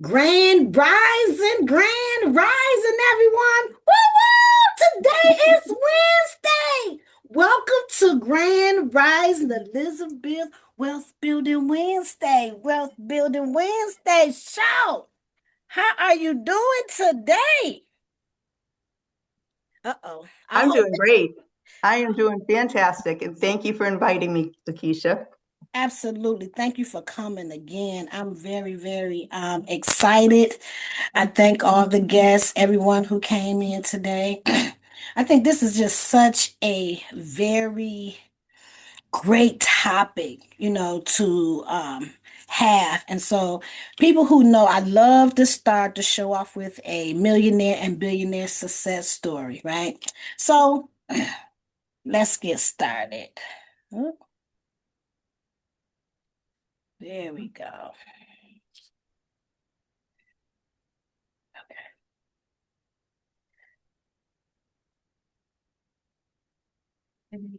Grand rising, everyone. Woo woo! Today is Wednesday. Welcome to Grand Rising Elizabeth Wealth Building Wednesday. Wealth Building Wednesday show. How are you doing today? Uh-oh. I I'm hope doing great. I am doing fantastic, and thank you for inviting me, LaKeisha. absolutely. Thank you for coming again. I'm very, very excited. I thank all the guests, everyone who came in today. I think this is just such a very great topic, to have. And so, people who know, I love to start the show off with a millionaire and billionaire success story, right? So, let's get started. Oh, there we go.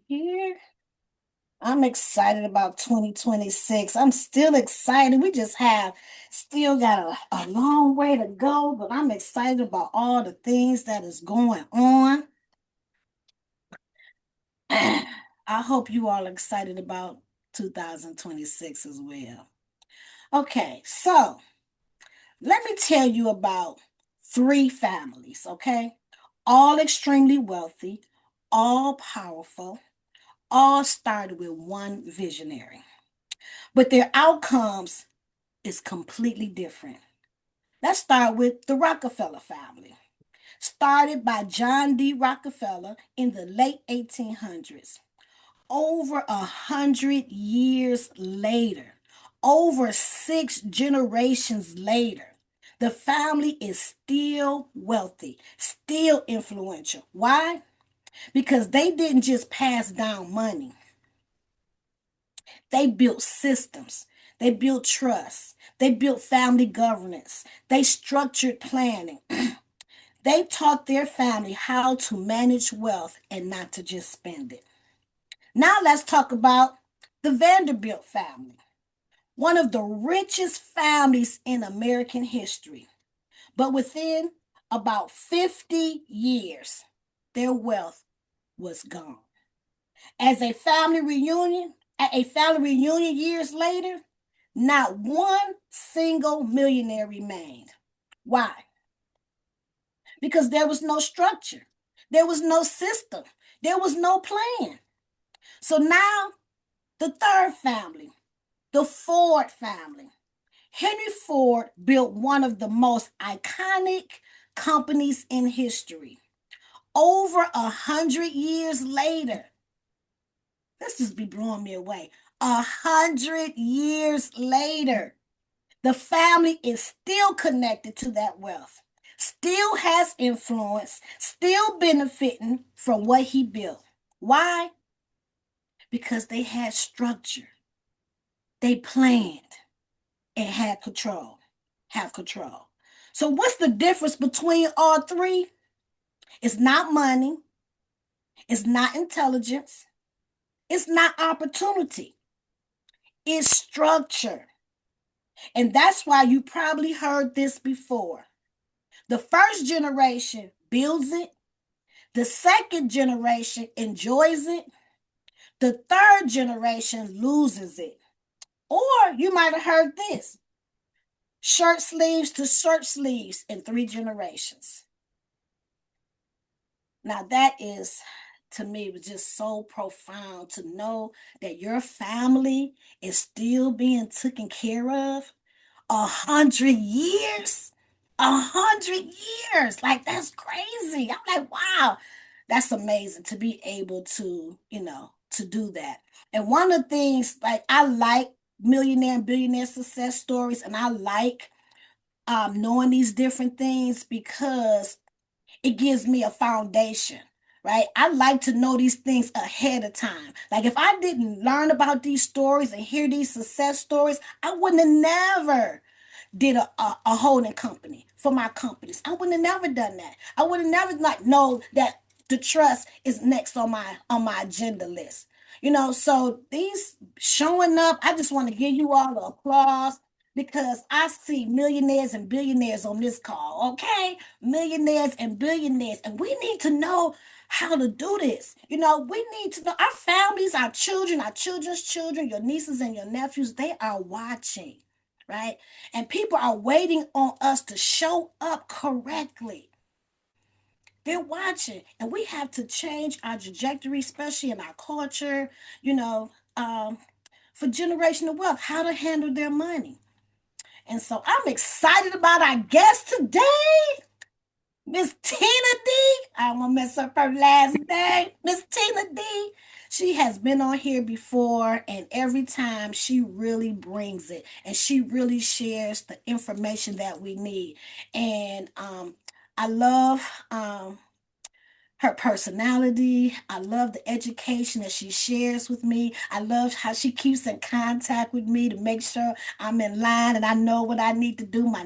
Here. I'm excited about 2026. I'm still excited. We just have still got a long way to go, but I'm excited about all the things that is going on. I hope you all are excited about 2026 as well. Okay, so let me tell you about three families, okay? All extremely wealthy, all powerful, all started with one visionary. But their outcomes is completely different. Let's start with the Rockefeller family. Started by John D. Rockefeller in the late 1800s. Over 100 years later, over six generations later, the family is still wealthy, still influential. Why? Because they didn't just pass down money, they built systems. They built trust. They built family governance. They structured planning. They taught their family how to manage wealth and not to just spend it. Now let's talk about the Vanderbilt family, one of the richest families in American history. But within about 50 years, their wealth was gone. As a family reunion, at a family reunion years later, not one single millionaire remained. Why? Because there was no structure, there was no system, there was no plan. So now, the third family, the Ford family. Henry Ford built one of the most iconic companies in history. Over 100 years later, this just be blowing me away. 100 years later, the family is still connected to that wealth, still has influence, still benefiting from what he built. Why? Because they had structure, they planned, and had control, have control. So, what's the difference between all three? It's not money, it's not intelligence, it's not opportunity, it's structure. And that's why you probably heard this before. The first generation builds it, the second generation enjoys it, the third generation loses it. Or you might have heard this: shirt sleeves to shirt sleeves in three generations. Now, that is, to me, was just so profound to know that your family is still being taken care of 100 years. 100 years. Like, that's crazy. I'm like, wow, that's amazing to be able to, to do that. And one of the things, like, I like millionaire and billionaire success stories, and I like knowing these different things because it gives me a foundation, right? I like to know these things ahead of time. Like if I didn't learn about these stories and hear these success stories, I wouldn't have never did a holding company for my companies. I wouldn't have never done that. I would have never like know that the trust is next on my agenda list. So these showing up, I just want to give you all the applause because I see millionaires and billionaires on this call, okay? Millionaires and billionaires. And we need to know how to do this. We need to know our families, our children, our children's children, your nieces and your nephews, they are watching, right? And people are waiting on us to show up correctly. They're watching, and we have to change our trajectory, especially in our culture, you know, um, for generational wealth, how to handle their money. And so I'm excited about our guest today, Miss Tina D. I don't want to mess up her last name. Miss Tina D. She has been on here before, and every time she really brings it and she really shares the information that we need. And I love her personality. I love the education that she shares with me. I love how she keeps in contact with me to make sure I'm in line and I know what I need to do, my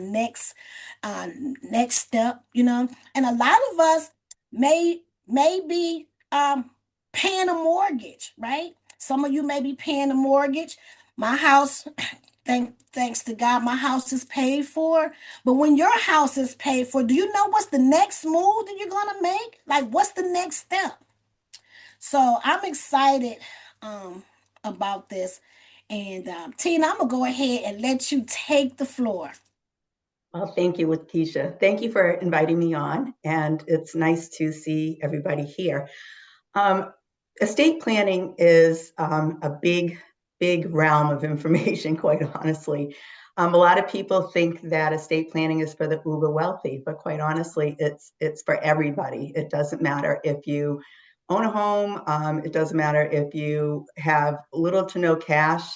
uh, next step. And a lot of us may be paying a mortgage, right? Some of you may be paying a mortgage. My house, thanks to God, my house is paid for. But when your house is paid for, do you know what's the next move that you're gonna make? Like, what's the next step? So I'm excited um, about this. And Tina, I'm gonna go ahead and let you take the floor. Well, thank you, LaKeisha. Thank you for inviting me on, and it's nice to see everybody here. Um, Estate planning is a big realm of information, quite honestly. A lot of people think that estate planning is for the uber wealthy, but quite honestly, it's for everybody. It doesn't matter if you own a home. It doesn't matter if you have little to no cash.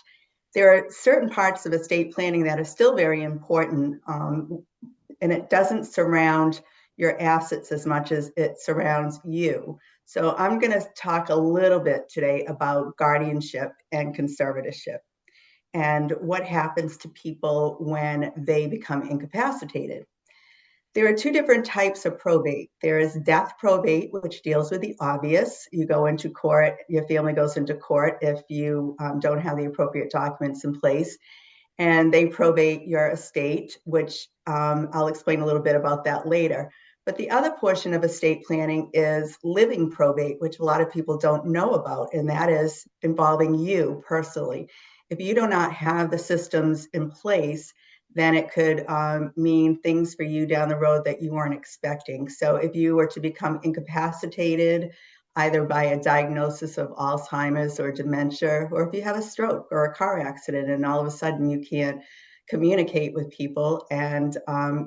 There are certain parts of estate planning that are still very important, and it doesn't surround your assets as much as it surrounds you. So I'm going to talk a little bit today about guardianship and conservatorship and what happens to people when they become incapacitated. There are two different types of probate. There is death probate, which deals with the obvious. You go into court, your family goes into court if you don't have the appropriate documents in place, and they probate your estate, which I'll explain a little bit about that later. But the other portion of estate planning is living probate, which a lot of people don't know about, and that is involving you personally. If you do not have the systems in place, then it could mean things for you down the road that you weren't expecting. So if you were to become incapacitated, either by a diagnosis of Alzheimer's or dementia, or if you have a stroke or a car accident and all of a sudden you can't communicate with people and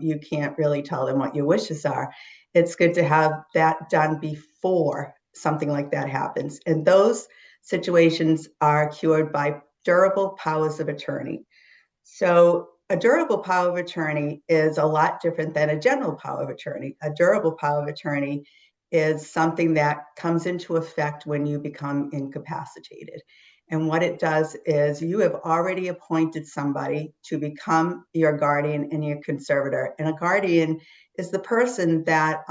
you can't really tell them what your wishes are, it's good to have that done before something like that happens. And those situations are cured by durable powers of attorney. So a durable power of attorney is a lot different than a general power of attorney. A durable power of attorney is something that comes into effect when you become incapacitated. And what it does is you have already appointed somebody to become your guardian and your conservator. And a guardian is the person that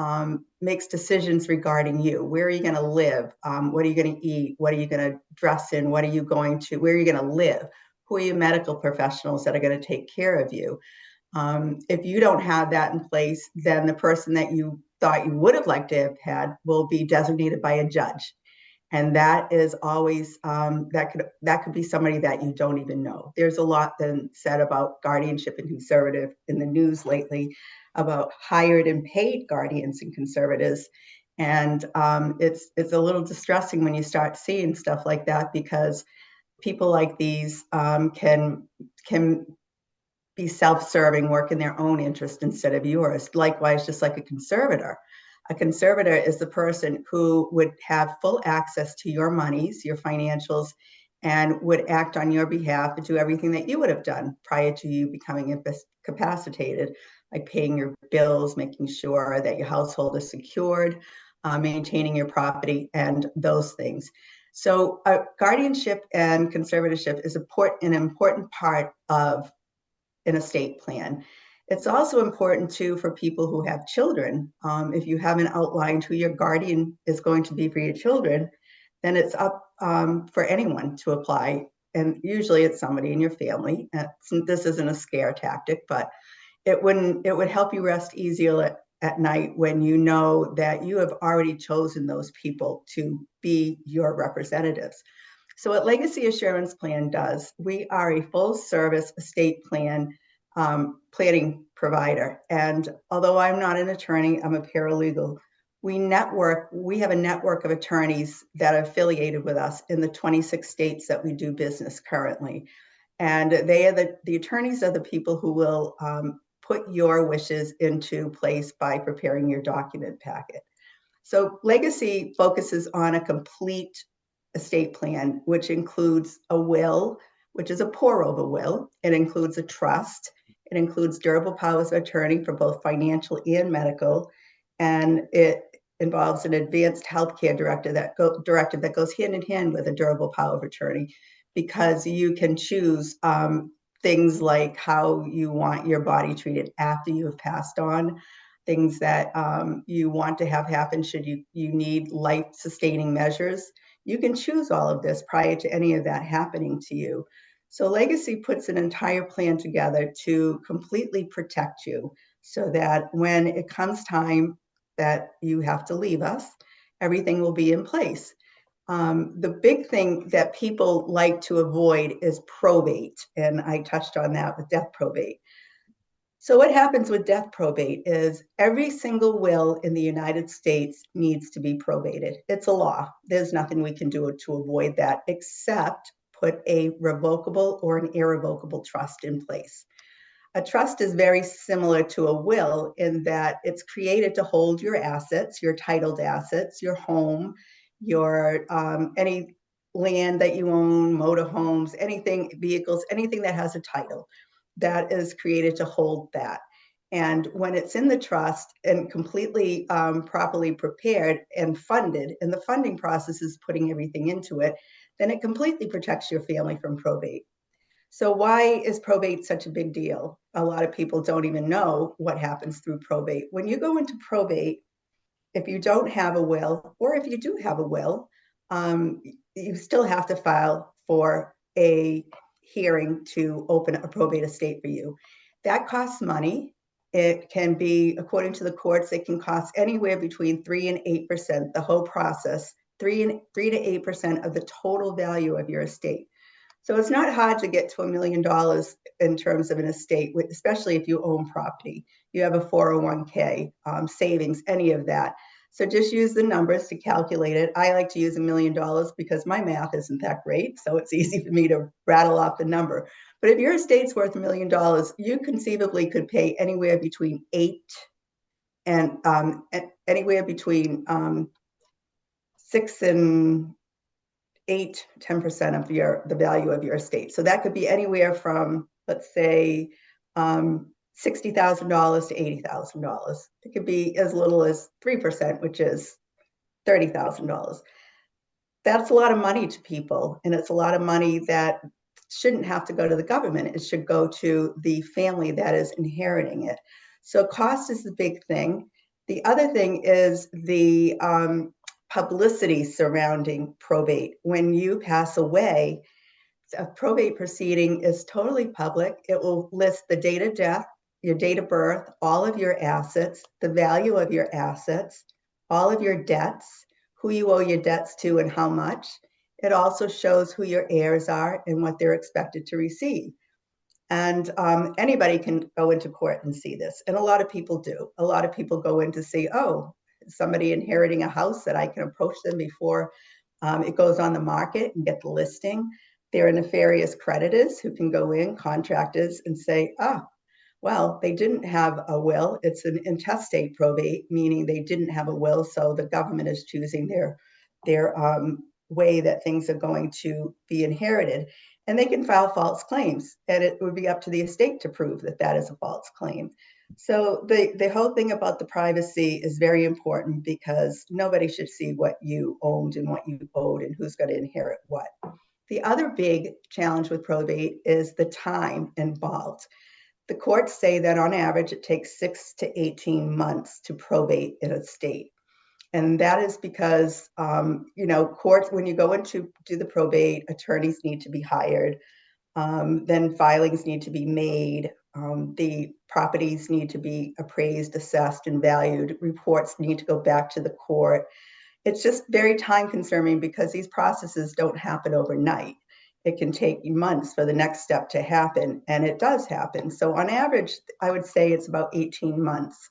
makes decisions regarding you. Where are you going to live? What are you going to eat? What are you going to dress in? Where are you going to live? Who are your medical professionals that are going to take care of you? If you don't have that in place, then the person that you thought you would have liked to have had will be designated by a judge. And that is always that could be somebody that you don't even know. There's a lot been said about guardianship and conservative in the news lately about hired and paid guardians and conservators. And it's a little distressing when you start seeing stuff like that, because people like these can be self-serving, work in their own interest instead of yours. Likewise, just like a conservator. A conservator is the person who would have full access to your monies, your financials, and would act on your behalf and do everything that you would have done prior to you becoming incapacitated, like paying your bills, making sure that your household is secured, maintaining your property, and those things. So guardianship and conservatorship is an important part of an estate plan. It's also important too for people who have children. If you haven't outlined who your guardian is going to be for your children, then it's up for anyone to apply and usually it's somebody in your family. This isn't a scare tactic, but it would help you rest easier at night when you know that you have already chosen those people to be your representatives. So what Legacy Assurance Plan does, we are a full service estate planning provider. And although I'm not an attorney, I'm a paralegal. We have a network of attorneys that are affiliated with us in the 26 states that we do business currently. And the attorneys are the people who will put your wishes into place by preparing your document packet. So Legacy focuses on a complete estate plan, which includes a will, which is a pour over will. It includes a trust. It includes durable powers of attorney for both financial and medical. And it involves an advanced healthcare directive that goes hand in hand with a durable power of attorney, because you can choose things like how you want your body treated after you have passed on, things that you want to have happen should you need life-sustaining measures. You can choose all of this prior to any of that happening to you. So Legacy puts an entire plan together to completely protect you so that when it comes time that you have to leave us, everything will be in place. The big thing that people like to avoid is probate, and I touched on that with death probate. So what happens with death probate is every single will in the United States needs to be probated. It's a law. There's nothing we can do to avoid that except put a revocable or an irrevocable trust in place. A trust is very similar to a will in that it's created to hold your assets, your titled assets, your home, your any land that you own, motorhomes, anything, vehicles, anything that has a title, that is created to hold that. And when it's in the trust and completely properly prepared and funded, and the funding process is putting everything into it, then it completely protects your family from probate. So why is probate such a big deal? A lot of people don't even know what happens through probate. When you go into probate, if you don't have a will, or if you do have a will, you still have to file for a hearing to open a probate estate for you. That costs money. It can be, according to the courts, it can cost anywhere between 3 and 8%, the whole process, 3 to 8% of the total value of your estate. So it's not hard to get to $1 million in terms of an estate, especially if you own property. You have a 401k, savings, any of that. So just use the numbers to calculate it. I like to use $1 million because my math isn't that great. So it's easy for me to rattle off the number. But if your estate's worth $1 million, you conceivably could pay anywhere between 8 and anywhere between 6 and 8-10% of the value of your estate. So that could be anywhere from, let's say, $60,000 to $80,000. It could be as little as 3%, which is $30,000. That's a lot of money to people, and it's a lot of money that shouldn't have to go to the government. It should go to the family that is inheriting it. So cost is the big thing. The other thing is the publicity surrounding probate. When you pass away, a probate proceeding is totally public. It will list the date of death, your date of birth, all of your assets, the value of your assets, all of your debts, who you owe your debts to and how much. It also shows who your heirs are and what they're expected to receive. And anybody can go into court and see this. And a lot of people do. A lot of people go in to see, oh, somebody inheriting a house that I can approach them before it goes on the market and get the listing. There are nefarious creditors who can go in, contractors, and say, well, they didn't have a will. It's an intestate probate, meaning they didn't have a will, so the government is choosing their way that things are going to be inherited. And they can file false claims, and it would be up to the estate to prove that that is a false claim. So the whole thing about the privacy is very important because nobody should see what you owned and what you owed and who's going to inherit what. The other big challenge with probate is the time involved. The courts say that on average it takes 6 to 18 months to probate an estate. And that is because, courts, when you go in to do the probate, attorneys need to be hired. Then filings need to be made. The properties need to be appraised, assessed, and valued. Reports need to go back to the court. It's just very time consuming because these processes don't happen overnight. It can take months for the next step to happen, and it does happen. So, on average, I would say it's about 18 months.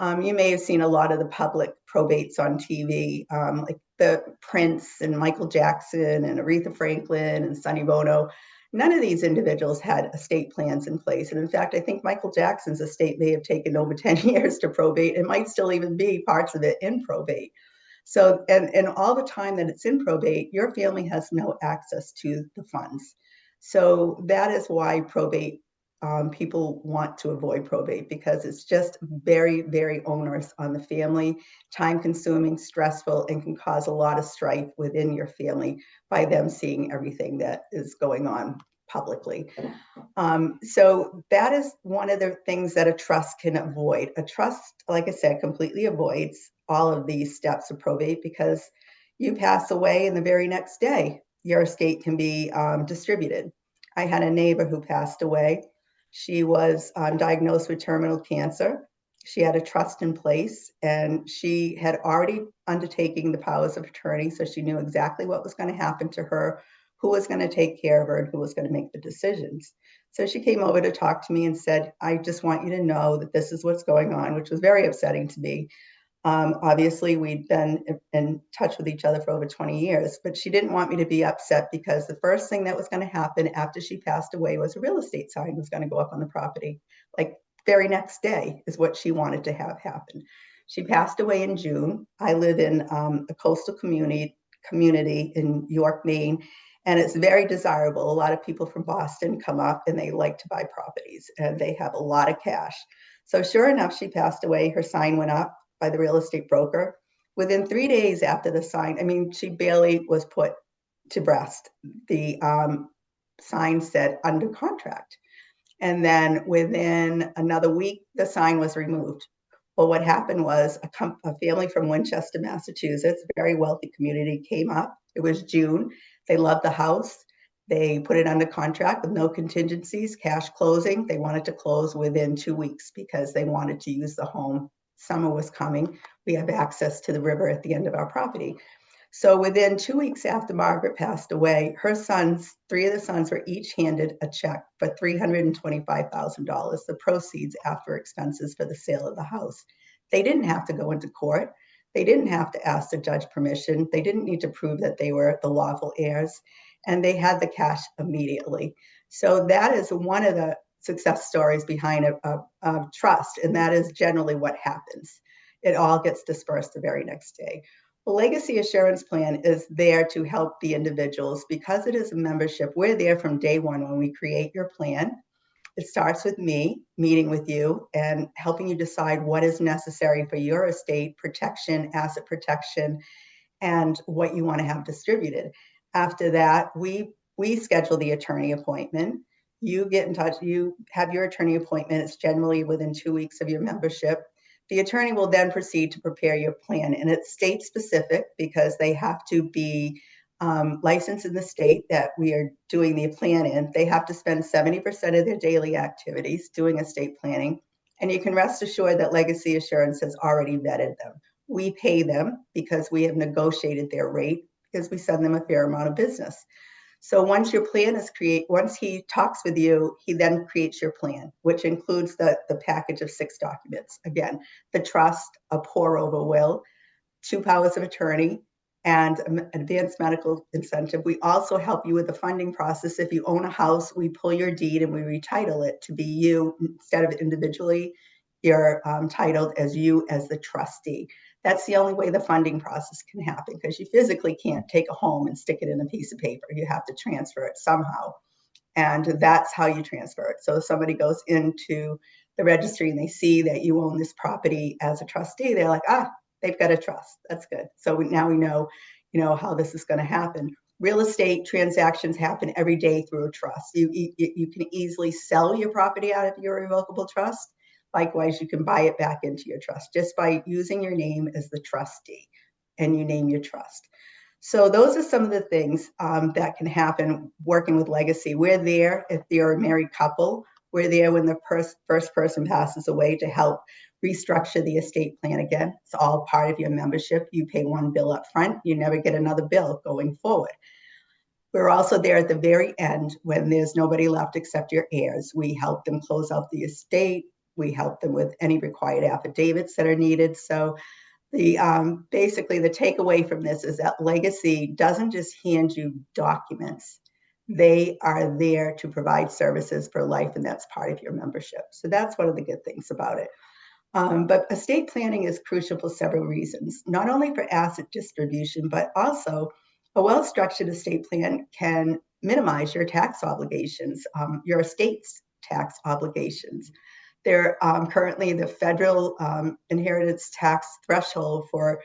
You may have seen a lot of the public probates on TV, like the Prince and Michael Jackson and Aretha Franklin and Sonny Bono. None of these individuals had estate plans in place. And in fact, I think Michael Jackson's estate may have taken over 10 years to probate. It might still even be parts of it in probate. So, and all the time that it's in probate, your family has no access to the funds. So that is why probate, people want to avoid probate because it's just very, very onerous on the family, time consuming, stressful, and can cause a lot of strife within your family by them seeing everything that is going on publicly. So that is one of the things that a trust can avoid. A trust, like I said, completely avoids all of these steps of probate because you pass away and the very next day your estate can be distributed. I had a neighbor who passed away. She was diagnosed with terminal cancer. She had a trust in place and she had already undertaken the powers of attorney, so she knew exactly what was going to happen to her, who was going to take care of her, and who was going to make the decisions. So she came over to talk to me and said, I just want you to know that this is what's going on, which was very upsetting to me. Obviously, we'd been in touch with each other for over 20 years, but she didn't want me to be upset because the first thing that was going to happen after she passed away was a real estate sign was going to go up on the property. Like very next day is what she wanted to have happen. She passed away in June. I live in a coastal community in York, Maine, and it's very desirable. A lot of people from Boston come up and they like to buy properties and they have a lot of cash. So sure enough, she passed away. Her sign went up by the real estate broker. Within 3 days after the sign, I mean, she barely was put to rest. The sign said under contract. And then within another week, the sign was removed. Well, what happened was a family from Winchester, Massachusetts, a very wealthy community, came up. It was June. They loved the house. They put it under contract with no contingencies, cash closing. They wanted to close within 2 weeks because they wanted to use the home. Summer was coming. We have access to the river at the end of our property. So within 2 weeks after Margaret passed away, her sons, three of the sons, were each handed a check for $325,000, the proceeds after expenses for the sale of the house. They didn't have to go into court. They didn't have to ask the judge permission. They didn't need to prove that they were the lawful heirs, and they had the cash immediately. So that is one of the success stories behind a trust, and that is generally what happens. It all gets dispersed the very next day. The Legacy Assurance Plan is there to help the individuals because it is a membership. We're there from day one when we create your plan. It starts with me meeting with you and helping you decide what is necessary for your estate protection, asset protection, and what you want to have distributed. After that, we schedule the attorney appointment. You get in touch, you have your attorney appointment. It's generally within 2 weeks of your membership. The attorney will then proceed to prepare your plan, and it's state specific because they have to be licensed in the state that we are doing the plan in. They have to spend 70% of their daily activities doing estate planning, and you can rest assured that Legacy Assurance has already vetted them. We pay them because we have negotiated their rate because we send them a fair amount of business. So once your plan is created, once he talks with you, he then creates your plan, which includes the package of 6 documents. Again, the trust, a pour over will, 2 powers of attorney, and an advanced medical incentive. We also help you with the funding process. If you own a house, we pull your deed and we retitle it to be you instead of individually. You're titled as you as the trustee. That's the only way the funding process can happen because you physically can't take a home and stick it in a piece of paper. You have to transfer it somehow. And that's how you transfer it. So if somebody goes into the registry and they see that you own this property as a trustee, they're like, they've got a trust. That's good. So now we know how this is going to happen. Real estate transactions happen every day through a trust. You can easily sell your property out of your irrevocable trust. likewise, you can buy it back into your trust just by using your name as the trustee and you name your trust. So those are some of the things that can happen working with legacy. We're there if you're a married couple. We're there when the first person passes away to help restructure the estate plan again. It's all part of your membership. You pay one bill up front. You never get another bill going forward. We're also there at the very end when there's nobody left except your heirs. We help them close out the estate. We help them with any required affidavits that are needed. So basically the takeaway from this is that legacy doesn't just hand you documents. They are there to provide services for life, and that's part of your membership. So that's one of the good things about it. But estate planning is crucial for several reasons, not only for asset distribution, but also a well-structured estate plan can minimize your tax obligations, your estate's tax obligations. They're currently the federal inheritance tax threshold for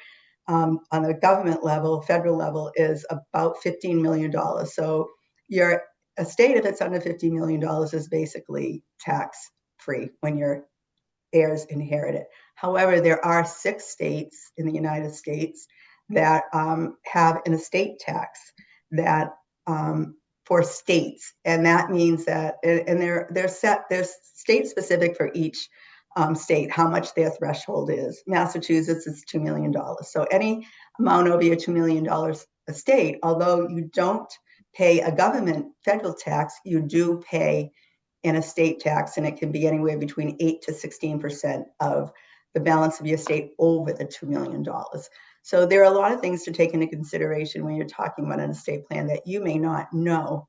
on the government level, federal level, is about $15 million. So your estate, if it's under $15 million, is basically tax free when your heirs inherit it. However, there are 6 states in the United States that have an estate tax that for states, and that means that, and they're set, they're state specific for each state, how much their threshold is. Massachusetts is $2 million. So any amount over your $2 million estate, although you don't pay a government federal tax, you do pay an estate tax, and it can be anywhere between 8 to 16% of the balance of your estate over the $2 million. So there are a lot of things to take into consideration when you're talking about an estate plan that you may not know,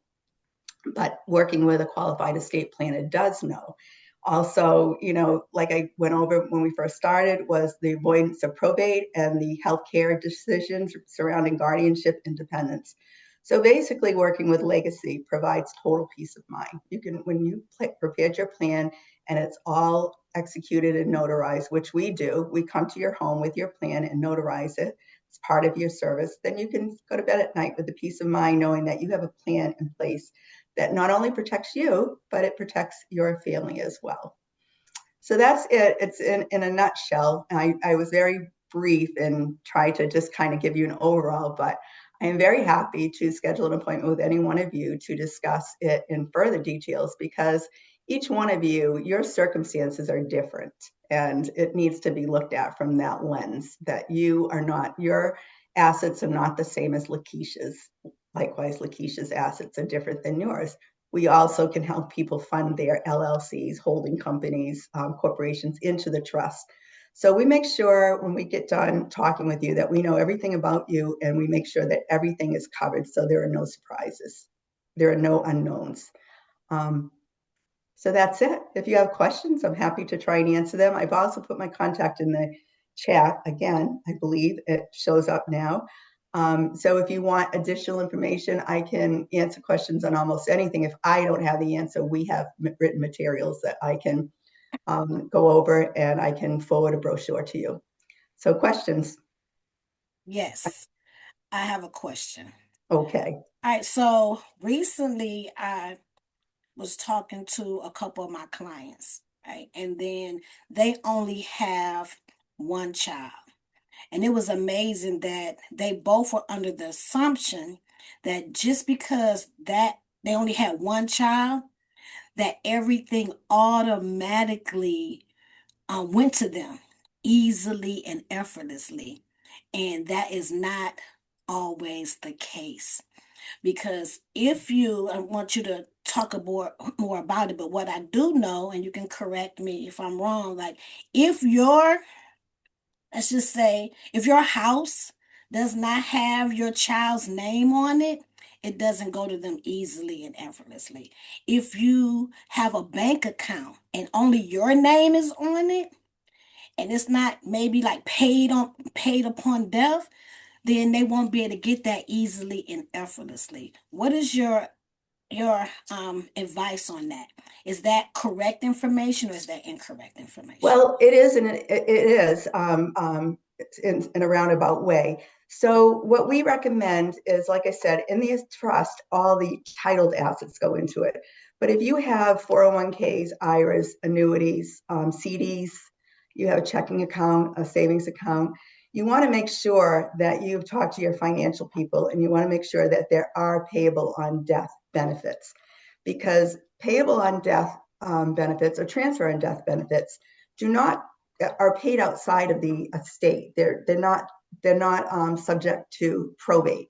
but working with a qualified estate planner does know. Also, like I went over when we first started, was the avoidance of probate and the healthcare decisions surrounding guardianship independence. So basically, working with legacy provides total peace of mind. You can, when you prepared your plan and it's all executed and notarized, which we do, we come to your home with your plan and notarize it. It's part of your service. Then you can go to bed at night with the peace of mind knowing that you have a plan in place that not only protects you, but it protects your family as well. So that's it. It's in a nutshell. I was very brief and tried to just kind of give you an overall, but I am very happy to schedule an appointment with any one of you to discuss it in further details, because each one of you, your circumstances are different, and it needs to be looked at from that lens that you are not, your assets are not the same as LaKeisha's. Likewise, LaKeisha's assets are different than yours. We also can help people fund their LLCs, holding companies, corporations into the trust. So we make sure when we get done talking with you that we know everything about you, and we make sure that everything is covered so there are no surprises. There are no unknowns. So that's it. If you have questions, I'm happy to try and answer them. I've also put my contact in the chat again. I believe it shows up now. So if you want additional information, I can answer questions on almost anything. If I don't have the answer, we have written materials that I can go over, and I can forward a brochure to you. So questions? Yes, I have a question. Okay. All right, so recently I was talking to a couple of my clients, right? And then they only have one child. And it was amazing that they both were under the assumption that just because that they only had one child, that everything automatically went to them easily and effortlessly. And that is not always the case. Because if you, I want you to talk more about it, but what I do know, and you can correct me if I'm wrong, like if your, let's just say, if your house does not have your child's name on it, it doesn't go to them easily and effortlessly. If you have a bank account and only your name is on it, and it's not maybe like paid upon death, then they won't be able to get that easily and effortlessly. What is your advice on that? Is that correct information or is that incorrect information? Well, it is, and it is in a roundabout way. So what we recommend is, like I said, in the trust, all the titled assets go into it. But if you have 401ks, IRAs, annuities, CDs, you have a checking account, a savings account, you want to make sure that you've talked to your financial people, and you want to make sure that there are payable on death benefits, because payable on death benefits or transfer on death benefits do not are paid outside of the estate. They're not subject to probate.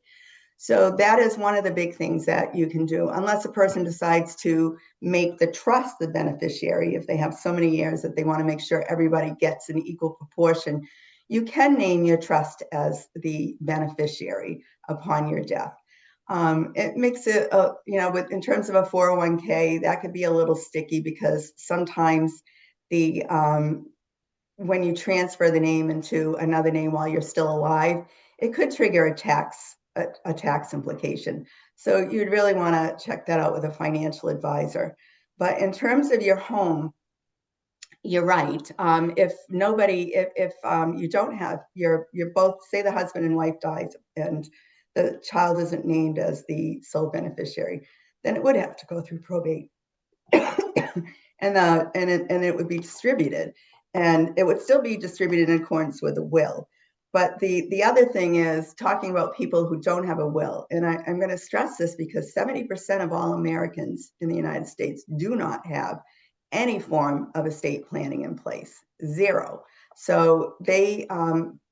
So that is one of the big things that you can do, unless a person decides to make the trust the beneficiary. If they have so many years that they want to make sure everybody gets an equal proportion, you can name your trust as the beneficiary upon your death. It makes it, in terms of a 401k, that could be a little sticky, because sometimes the when you transfer the name into another name while you're still alive, it could trigger a tax implication. So you'd really want to check that out with a financial advisor. But in terms of your home, you're right. If you don't have you're both, say the husband and wife dies and the child isn't named as the sole beneficiary, then it would have to go through probate. And it would be distributed, and it would still be distributed in accordance with the will. But the other thing is talking about people who don't have a will, and I'm going to stress this because 70% of all Americans in the United States do not have any form of estate planning in place, zero. So they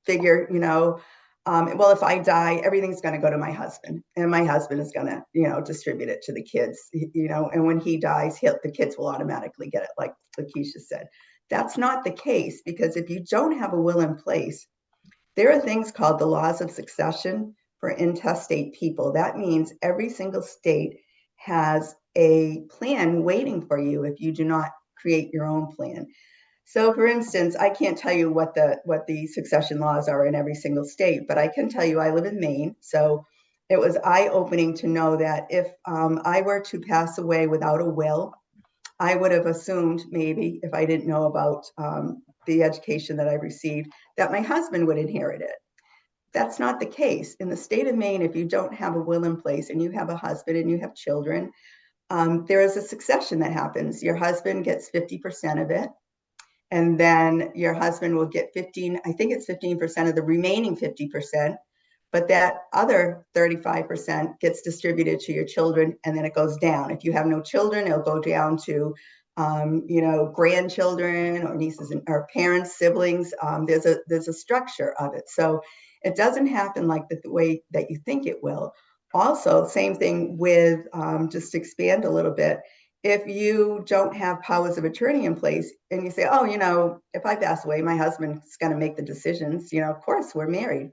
figure, well, if I die, everything's going to go to my husband, and my husband is going to, distribute it to the kids, and when he dies, the kids will automatically get it, like LaKeisha said. That's not the case, because if you don't have a will in place, there are things called the laws of succession for intestate people. That means every single state has a plan waiting for you if you do not create your own plan. So, for instance, I can't tell you what the succession laws are in every single state, but I can tell you I live in Maine. So it was eye-opening to know that if I were to pass away without a will, I would have assumed, maybe if I didn't know about the education that I received, that my husband would inherit it. That's not the case. In the state of Maine, if you don't have a will in place and you have a husband and you have children, there is a succession that happens. Your husband gets 50% of it, and then your husband will get 15, I think it's 15% of the remaining 50%, but that other 35% gets distributed to your children, and then it goes down. If you have no children, it'll go down to grandchildren or nieces or parents, siblings. There's a structure of it. So it doesn't happen like the way that you think it will. Also, same thing with, just to expand a little bit, if you don't have powers of attorney in place and you say, oh, if I pass away, my husband's going to make the decisions, of course we're married.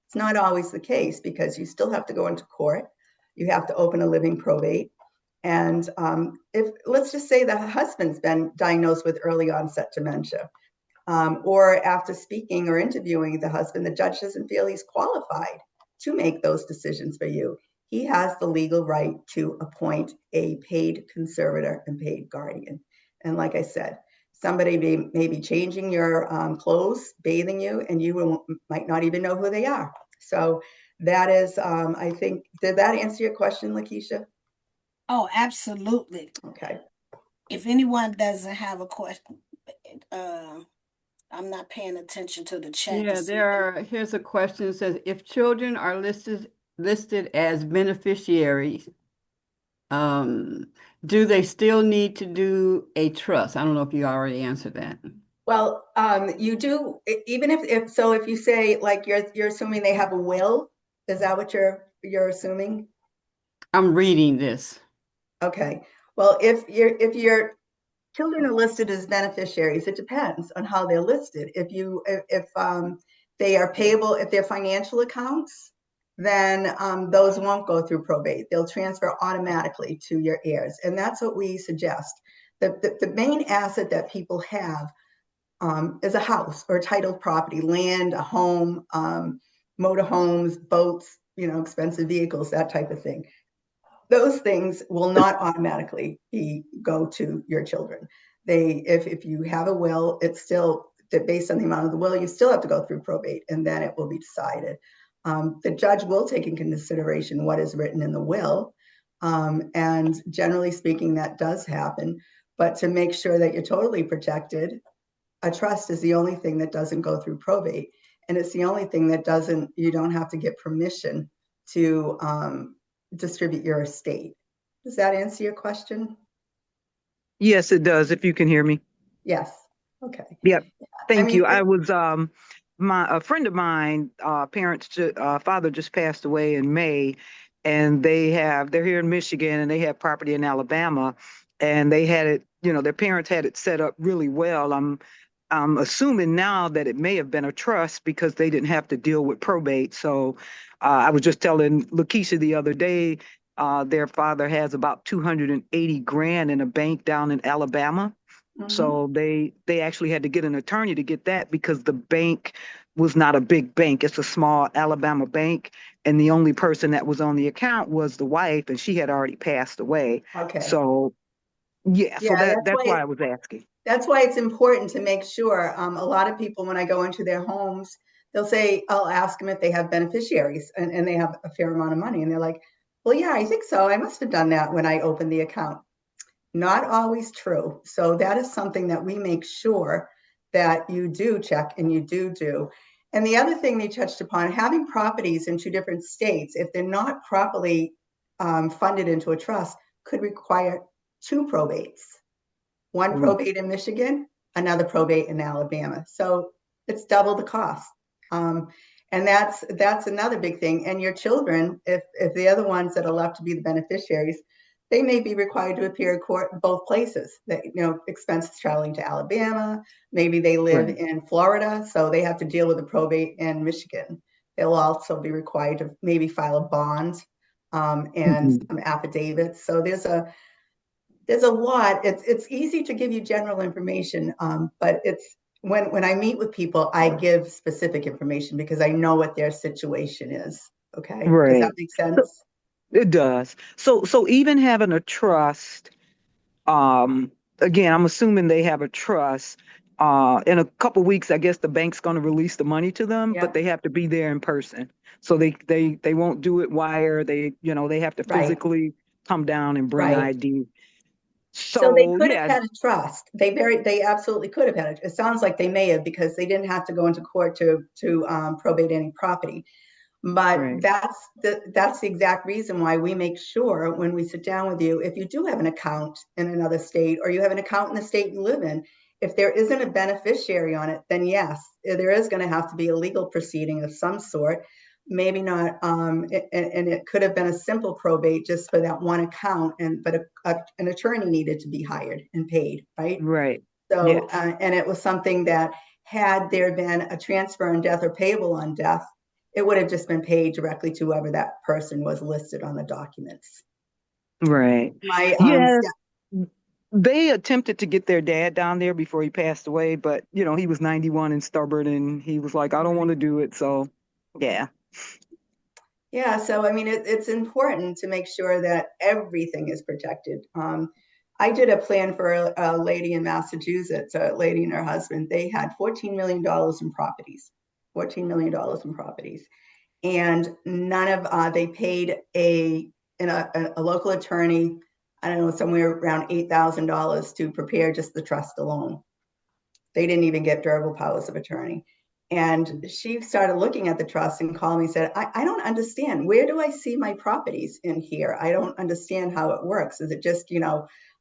It's not always the case, because you still have to go into court. You have to open a living probate. And if, let's just say the husband's been diagnosed with early onset dementia, or after speaking or interviewing the husband, the judge doesn't feel he's qualified to make those decisions for you, he has the legal right to appoint a paid conservator and paid guardian. And like I said, somebody may be changing your clothes, bathing you, and you might not even know who they are. So that is, I think, did that answer your question, LaKeisha? Oh, absolutely. Okay. If anyone doesn't have a question, uh, I'm not paying attention to the chat to Yeah, see. here's a question that says, if children are listed as beneficiaries, um, do they still need to do a trust? I don't know if you already answered that. Well, you do, even if you say, like, you're assuming they have a will, is that what you're assuming? I'm reading this. Okay. Well, if your children are listed as beneficiaries, it depends on how they're listed. If they are payable, if they're financial accounts, then those won't go through probate. They'll transfer automatically to your heirs, and that's what we suggest. The main asset that people have is a house or titled property, land, a home, motorhomes, boats, expensive vehicles, that type of thing. Those things will not automatically go to your children. If you have a will, it's still based on the amount of the will, you still have to go through probate, and then it will be decided. The judge will take into consideration what is written in the will, And generally speaking, that does happen. But to make sure that you're totally protected, a trust is the only thing that doesn't go through probate. And it's the only thing that you don't have to get permission to distribute your estate. Does that answer your question? Yes, it does, if you can hear me. Yes. Okay. Yep. I Thank mean, you. I was a friend of mine, father just passed away in May, and they're here in Michigan and they have property in Alabama, and they had it, their parents had it set up really well. I'm assuming now that it may have been a trust because they didn't have to deal with probate. So I was just telling LaKeisha the other day, their father has about 280 grand in a bank down in Alabama. mhm. So they actually had to get an attorney to get that because the bank was not a big bank. It's a small Alabama bank, and the only person that was on the account was the wife, and she had already passed away. Okay. So yeah, so Yeah, that's why I was asking. that's why it's important to make sure. A lot of people, when I go into their homes, they'll say, I'll ask them if they have beneficiaries and they have a fair amount of money. And they're like, well, yeah, I think so. I must have done that when I opened the account. Not always true. So that is something that we make sure that you do check and you do. And the other thing they touched upon, having properties in two different states, if they're not properly funded into a trust, could require two probates. One Mm. probate in Michigan, another probate in Alabama. So it's double the cost. Um, and that's another big thing. And your children, if they're the ones that are left to be the beneficiaries, they may be required to appear in court in both places. That expenses traveling to Alabama. Maybe they live Right. in Florida, so they have to deal with the probate in Michigan. They'll also be required to maybe file a bond and Mhm. some affidavits. So there's a lot. It's easy to give you general information, but it's when I meet with people, I give specific information because I know what their situation is. Okay, does that Right. make So sense? it does. So even having a trust, um, again, I'm assuming they have a trust. In a couple weeks, I guess the bank's going to release the money to them, but Yeah, they have to be there in person. So they won't do it wire. They have to right, physically come down and bring right. ID. So they So could have yeah, had a trust. They absolutely could have had it. It sounds like they may have because they didn't have to go into court to probate any property. But right, that's the exact reason why we make sure when we sit down with you, if you do have an account in another state or you have an account in the state you live in, if there isn't a beneficiary on it, then yes, there is going to have to be a legal proceeding of some sort. Maybe not, and it could have been a simple probate just for that one account, but an attorney needed to be hired and paid, right? right. So, Yes, and it was something that had there been a transfer on death or payable on death, it would have just been paid directly to whoever that person was listed on the documents. right. My Yeah, they attempted to get their dad down there before he passed away, but he was 91 and stubborn, and he was like, I don't want to do it. So yeah. Yeah, so I mean, it's important to make sure that everything is protected. I did a plan for a lady in Massachusetts, a lady and her husband. They had $14 million in properties, $14 million in properties. And none of they paid a local attorney, I don't know, somewhere around $8,000 to prepare just the trust alone. They didn't even get durable powers of attorney. And she started looking at the trust and called me and said, I don't understand. Where do I see my properties in here? I don't understand how it works. Is it just,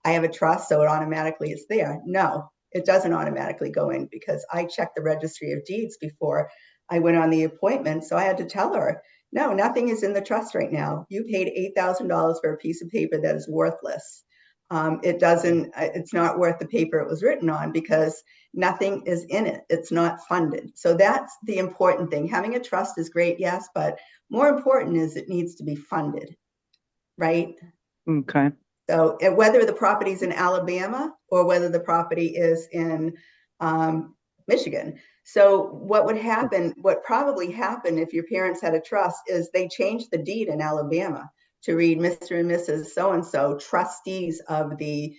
I have a trust, so it automatically is there? No, it doesn't automatically go in because I checked the registry of deeds before I went on the appointment. So I had to tell her, no, nothing is in the trust right now. You paid $8,000 for a piece of paper that is worthless. It's not worth the paper it was written on because nothing is in it. It's not funded. So that's the important thing. Having a trust is great, yes, but more important is it needs to be funded, right? Okay. So whether the property is in Alabama or whether the property is in Michigan. So what probably happened if your parents had a trust is they changed the deed in Alabama to read Mr. and Mrs. So-and-so, trustees of the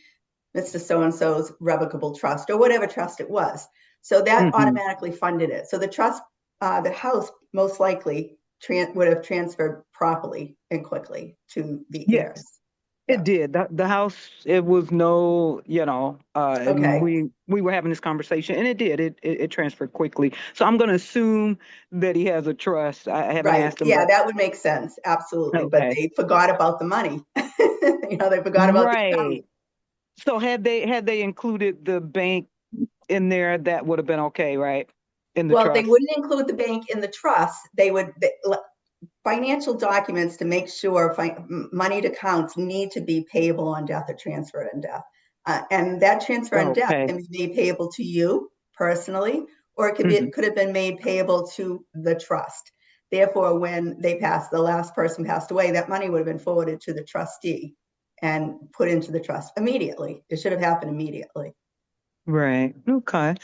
Mr. So-and-so's revocable trust or whatever trust it was. So that Hmm. automatically funded it. So the trust, the house most likely would have transferred properly and quickly to the Yes. heirs. It did. The house, it was no, and Okay. we were having this conversation and it did. It transferred quickly. So I'm gonna assume that he has a trust. I haven't Right. asked him, Yeah, but that would make sense. Absolutely. But okay. they forgot about the money. They forgot about the account. Right. So had they included the bank in there, that would have been okay, right? In the Well, they trust. wouldn't include the bank in the trust. Financial documents to make sure moneyed accounts need to be payable on death or transfer in death. And that transfer in death Okay. can be made payable to you personally, or Hmm. could have been made payable to the trust. Therefore, when the last person passed away, that money would have been forwarded to the trustee and put into the trust immediately. It should have happened immediately. Right. Okay.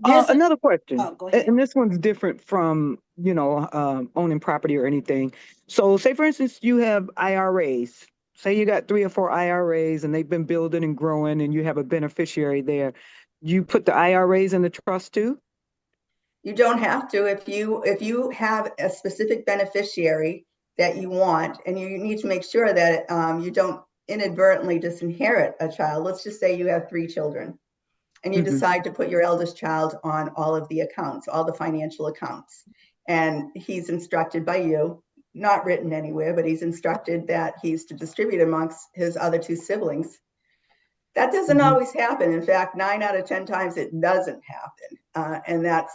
There's a Another question, oh, go ahead. and this one's different from, owning property or anything. So, say for instance, you have IRAs. Say you got 3 or 4 IRAs, and they've been building and growing, and you have a beneficiary there. You put the IRAs in the trust too? You don't have to. If you have a specific beneficiary that you want, and you need to make sure that you don't inadvertently disinherit a child. Let's just say you have 3 children, and you Hmm. decide to put your eldest child on all of the accounts, all the financial accounts, and he's instructed by you, not written anywhere, but he's instructed that he's to distribute amongst his other 2 siblings. That doesn't Hmm. always happen. In fact, 9 out of 10 times it doesn't happen. And that's,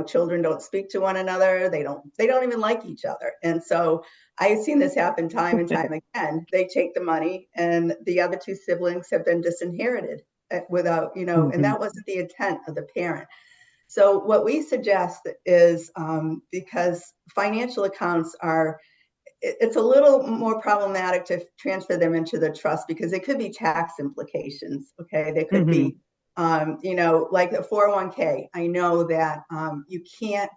children don't speak to one another. They don't even like each other. And so I've seen this happen time and time again. They take the money and the other 2 siblings have been disinherited without, and Hmm. that wasn't the intent of the parent. So what we suggest is, because financial accounts it's a little more problematic to transfer them into the trust because it could be tax implications. Okay, they could Hmm. be, like a 401k. I know that you can't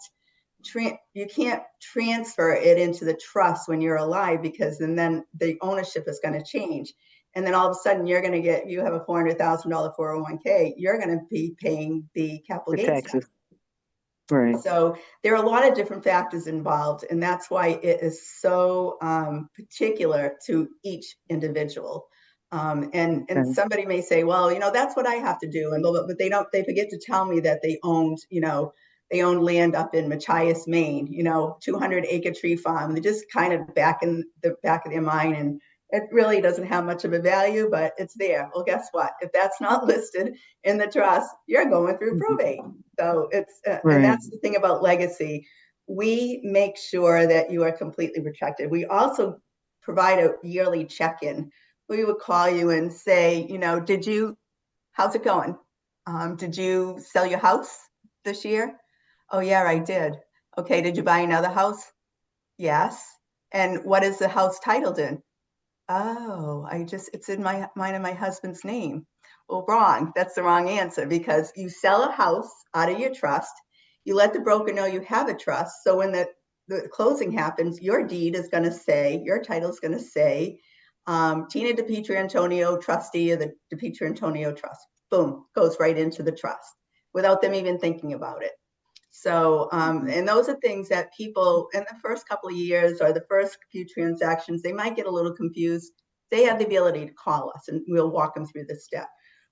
transfer it into the trust when you're alive because then the ownership is going to change. And then all of a sudden you have a $400,000 401k, you're going to be paying the capital The gains taxes. tax. Right. So there are a lot of different factors involved, and that's why it is so particular to each individual. And Okay. somebody may say, well, that's what I have to do, and but they forget to tell me that they own land up in Machias, Maine, 200-acre tree farm. They're just kind of back in the back of their mind, and it really doesn't have much of a value, but it's there. Well, guess what? If that's not listed in the trust, you're going through Mhm. probate. So and Right. that's the thing about legacy. We make sure that you are completely protected. We also provide a yearly check-in. We would call you and say, how's it going? Did you sell your house this year? Oh yeah, I did. Okay, did you buy another house? Yes. And what is the house titled in? Oh, it's in mine and my husband's name. Well, wrong. That's the wrong answer because you sell a house out of your trust. You let the broker know you have a trust. So when the closing happens, your deed is going to say, your title is going to say, Tina DePietro Antonio, trustee of the DePietro Antonio Trust. Boom, goes right into the trust without them even thinking about it. So, Mhm. and those are things that people in the first couple of years or the first few transactions, they might get a little confused. They have the ability to call us and we'll walk them through this step.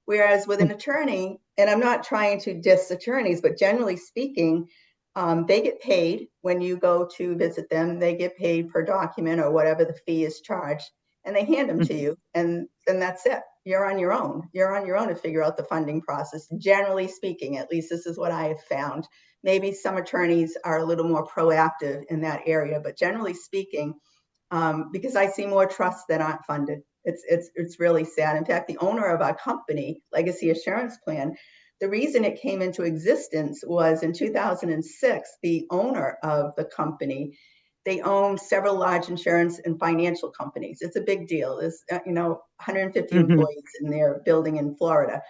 Whereas with an attorney, and I'm not trying to diss attorneys, but generally speaking, they get paid when you go to visit them. They get paid per document or whatever the fee is charged, and they hand them to Mhm. you, and that's it. You're on your own. You're on your own to figure out the funding process. Generally speaking, at least this is what I have found. Maybe some attorneys are a little more proactive in that area, but generally speaking, because I see more trusts that aren't funded. It's really sad. In fact, the owner of our company, Legacy Assurance Plan, the reason it came into existence was in 2006. The owner of the company, they own several large insurance and financial companies. It's a big deal. There's 150 Mhm. employees in their building in Florida.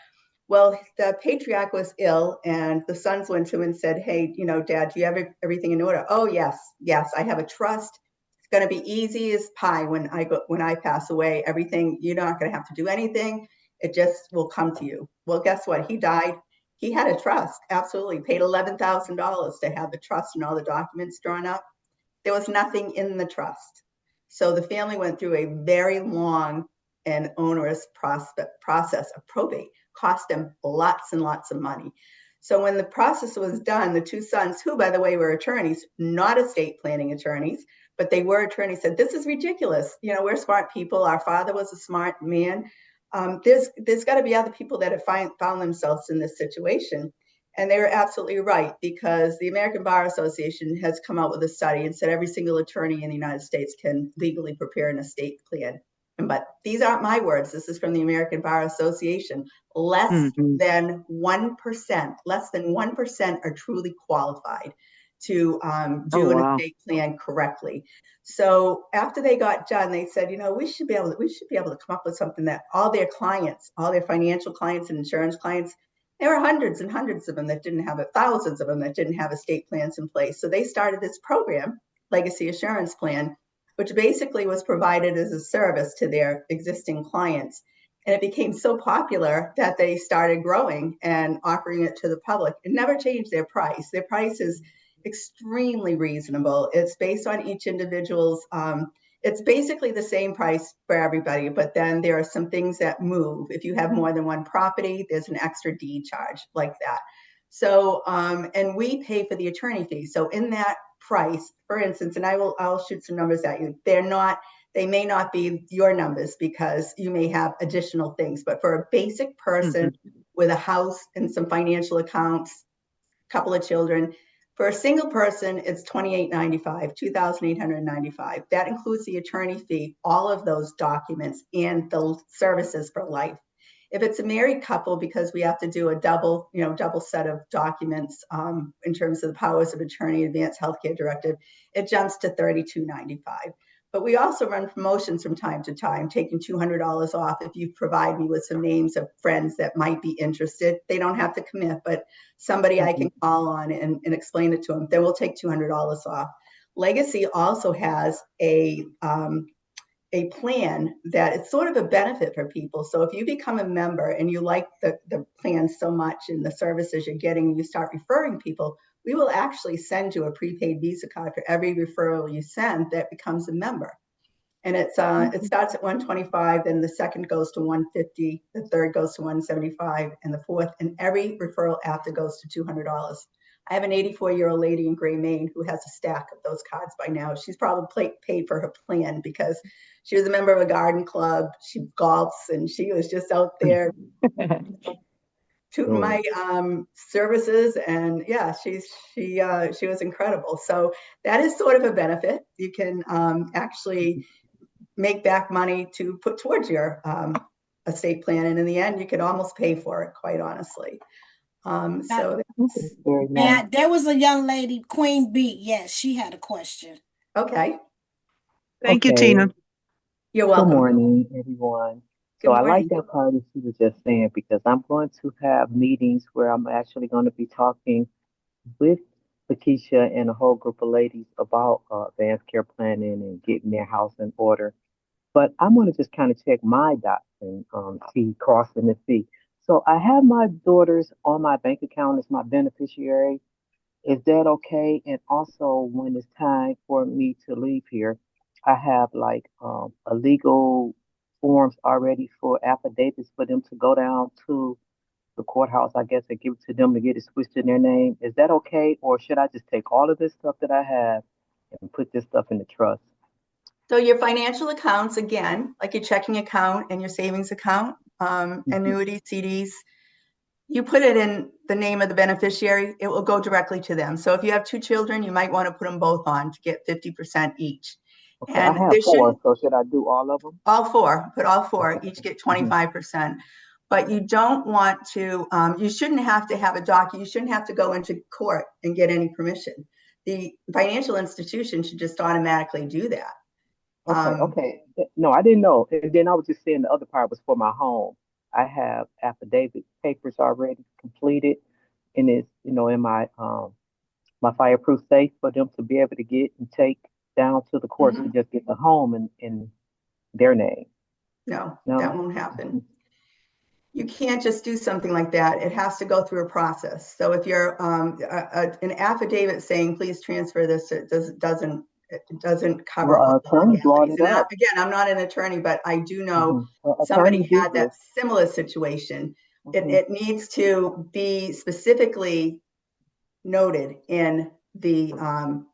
Well, the patriarch was ill, and the sons went to him and said, "Hey, Dad, do you have everything in order?" "Oh, yes, yes, I have a trust. It's going to be easy as pie when I pass away. Everything, you're not going to have to do anything. It just will come to you." Well, guess what? He died. He had a trust. Absolutely, paid $11,000 to have the trust and all the documents drawn up. There was nothing in the trust. So the family went through a very long and onerous process of probate, cost them lots and lots of money. So when the process was done, the two sons, who, by the way, were attorneys, not estate planning attorneys, but they were attorneys, said, this is ridiculous. You know, we're smart people. Our father was a smart man. There's got to be other people that have found themselves in this situation. And they were absolutely right, because the American Bar Association has come out with a study and said every single attorney in the United States can legally prepare an estate plan. But these aren't my words. This is from the American Bar Association. Less than 1% are truly qualified to do an estate plan correctly. So after they got done, they said, you know, we should be able to come up with something that all their clients, all their financial clients and insurance clients, there were hundreds and hundreds of them that didn't have it, thousands of them that didn't have estate plans in place. So they started this program, Legacy Assurance Plan, which basically was provided as a service to their existing clients. And it became so popular that they started growing and offering it to the public. It never changed their price. Their price is extremely reasonable. It's based on each individual's, it's basically the same price for everybody, but then there are some things that move. If you have more than one property, there's an extra deed charge like that. So, and we pay for the attorney fee. So in that price, for instance, and I'll shoot some numbers at you. They may not be your numbers because you may have additional things, but for a basic person with a house and some financial accounts, a couple of children, for a single person, it's $2,895, $2,895. That includes the attorney fee, all of those documents, and the services for life. If it's a married couple, because we have to do a double set of documents in terms of the powers of attorney, advanced healthcare directive, it jumps to $3,295. But we also run promotions from time to time, taking $200 off if you provide me with some names of friends that might be interested. They don't have to commit, but somebody I can call on and explain it to them. Then we'll take $200 off. Legacy also has a plan that it's sort of a benefit for people. So if you become a member and you like the plan so much and the services you're getting, you start referring people, we will actually send you a prepaid Visa card for every referral you send that becomes a member. And it starts at $125, then the second goes to $150, the third goes to $175, and the fourth, and every referral after goes to $200. I have an 84-year-old lady in Gray, Maine, who has a stack of those cards by now. She's probably paid for her plan because she was a member of a garden club. She golfs, and she was just out there to my services, and yeah, she was incredible. So that is sort of a benefit. You can actually make back money to put towards your estate plan, and in the end, you could almost pay for it, quite honestly. So that's very nice. There was a young lady, Queen B. Yes, she had a question. okay. Thank you, Okay. Tina. You're Good welcome. morning, everyone. Good So I morning. like that part that she was just saying because I'm going to have meetings where I'm actually going to be talking with LaKeisha and a whole group of ladies about advanced care planning and getting their house in order. But I'm going to just kind of check my dots and T crossing the C. So I have my daughters on my bank account as my beneficiary. Is that okay? And also, when it's time for me to leave here, I have like a legal forms already for affidavits for them to go down to the courthouse, I guess, and give it to them to get it switched in their name. Is that okay? Or should I just take all of this stuff that I have and put this stuff in the trust? So your financial accounts, again, like your checking account and your savings account, annuities, CDs, you put it in the name of the beneficiary, it will go directly to them. So if you have two children, you might want to put them both on to get 50% each. Okay, I And have there four, shouldn't, so should I do all of them? all four, put all four, Okay. each get Mhm. 25%. But you don't want to, you shouldn't have to have a document, you shouldn't have to go into court and get any permission. The financial institution should just automatically do that. Okay, okay. No, I didn't know. And then I was just saying the other part was for my home. I have affidavit papers already completed, and it's in my fireproof safe for them to be able to get and take down to the courts to just get the home in their name. No, that No. won't happen. You can't just do something like that. It has to go through a process. So if you're an affidavit saying, please transfer this, it doesn't, it doesn't cover Well, all our the attorney brought legalities. it And up. again, I'm not an attorney, but I do know Attorney somebody did had that this. similar situation. Hmm. It needs to be specifically noted in the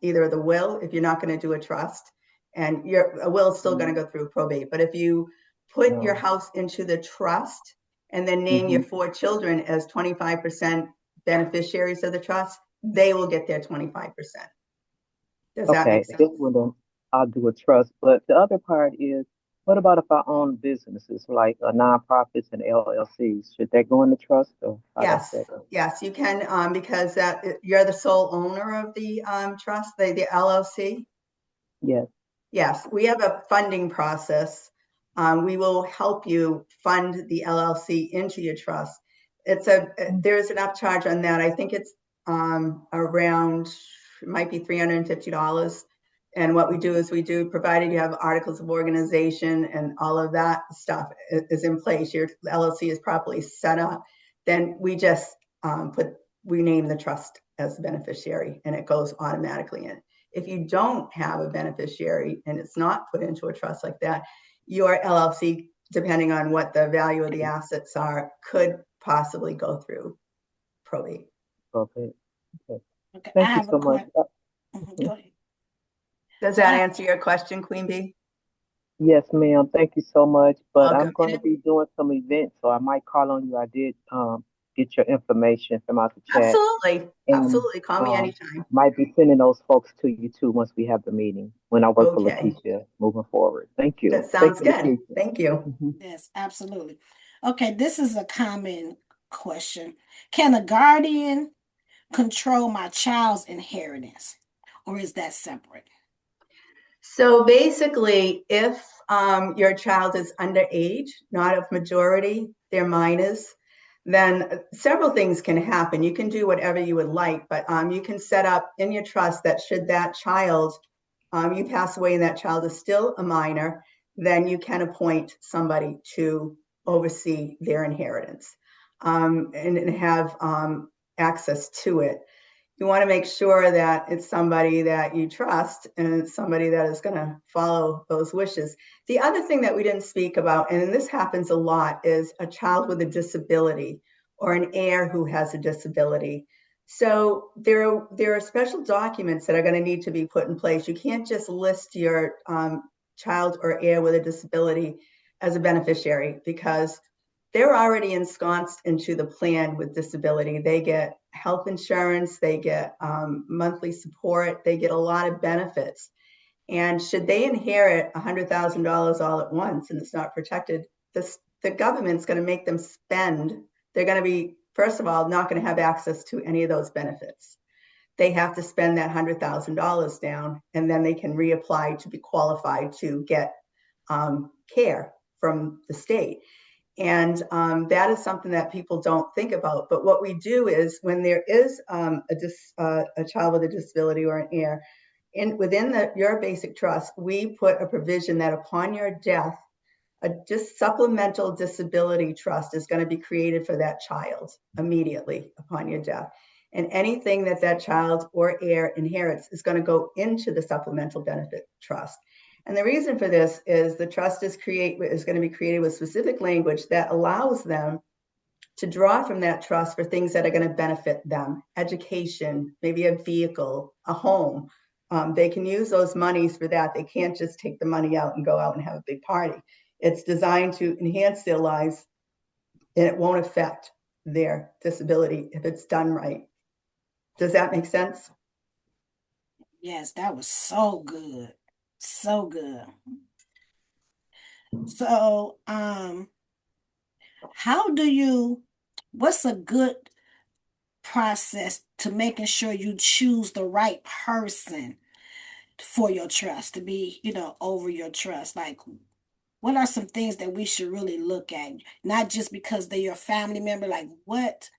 either the will, if you're not going to do a trust, and a will is still going to go through probate. But if you put your No. house into the trust and then name Hmm. your 4 children as 25% beneficiaries of the trust, they will get their 25%. Does that make Okay, sense? this one I'll do a trust, but the other part is, what about if I own businesses like nonprofits and LLCs? Should that go in the trust or how does Yes, that go? yes, you can, because you're the sole owner of the trust, the LLC. Yes. Yes, we have a funding process. We will help you fund the LLC into your trust. There's an upcharge on that. I think it's around, it might be $350. And what we do is provided you have articles of organization and all of that stuff is in place, your LLC is properly set up, then we just we name the trust as the beneficiary and it goes automatically in. If you don't have a beneficiary and it's not put into a trust like that, your LLC, depending on what the value of the assets are, could possibly go through probate. Okay. Okay. Okay, I Thank you have a so much. question. Go ahead. Does So that answer your question, Queen Bee? Yes, ma'am. Thank you so much. But I'm Welcome. going to be doing some events, so I might call on you. I did get your information from out the chat, Absolutely. and Absolutely. Call me anytime. might be sending those folks to you too once we have the meeting when I work for Okay. LaKeisha moving forward. Thank you. That Thank sounds you, good. LaKeisha. Thank you. Hmm. yes, absolutely. Okay, this is a common question. Can a guardian control my child's inheritance, or is that separate? So basically, if your child is underage, not of majority, they're minors, then several things can happen. You can do whatever you would like, but you can set up in your trust that should that child, you pass away and that child is still a minor, then you can appoint somebody to oversee their inheritance and have access to it. You want to make sure that it's somebody that you trust and it's somebody that is going to follow those wishes. The other thing that we didn't speak about, and this happens a lot, is a child with a disability or an heir who has a disability. So there are special documents that are going to need to be put in place. You can't just list your child or heir with a disability as a beneficiary because they're already ensconced into the plan with disability. They get health insurance, they get monthly support, they get a lot of benefits. And should they inherit $100,000 all at once and it's not protected, the government's going to make them spend. They're going to be, first of all, not going to have access to any of those benefits. They have to spend that $100,000 down, and then they can reapply to be qualified to get care from the state. And that is something that people don't think about. But what we do is when there is a child with a disability or an heir, within your basic trust, we put a provision that upon your death, a just supplemental disability trust is going to be created for that child immediately upon your death. And anything that that child or heir inherits is going to go into the supplemental benefit trust. And the reason for this is the trust is going to be created with specific language that allows them to draw from that trust for things that are going to benefit them: education, maybe a vehicle, a home. They can use those monies for that. They can't just take the money out and go out and have a big party. It's designed to enhance their lives, and it won't affect their disability if it's done right. Does that make sense? Yes, that was so good. So good. So, how do you, what's a good process to making sure you choose the right person for your trust to be, over your trust? Like, what are some things that we should really look at? Not just because they're your family member, like what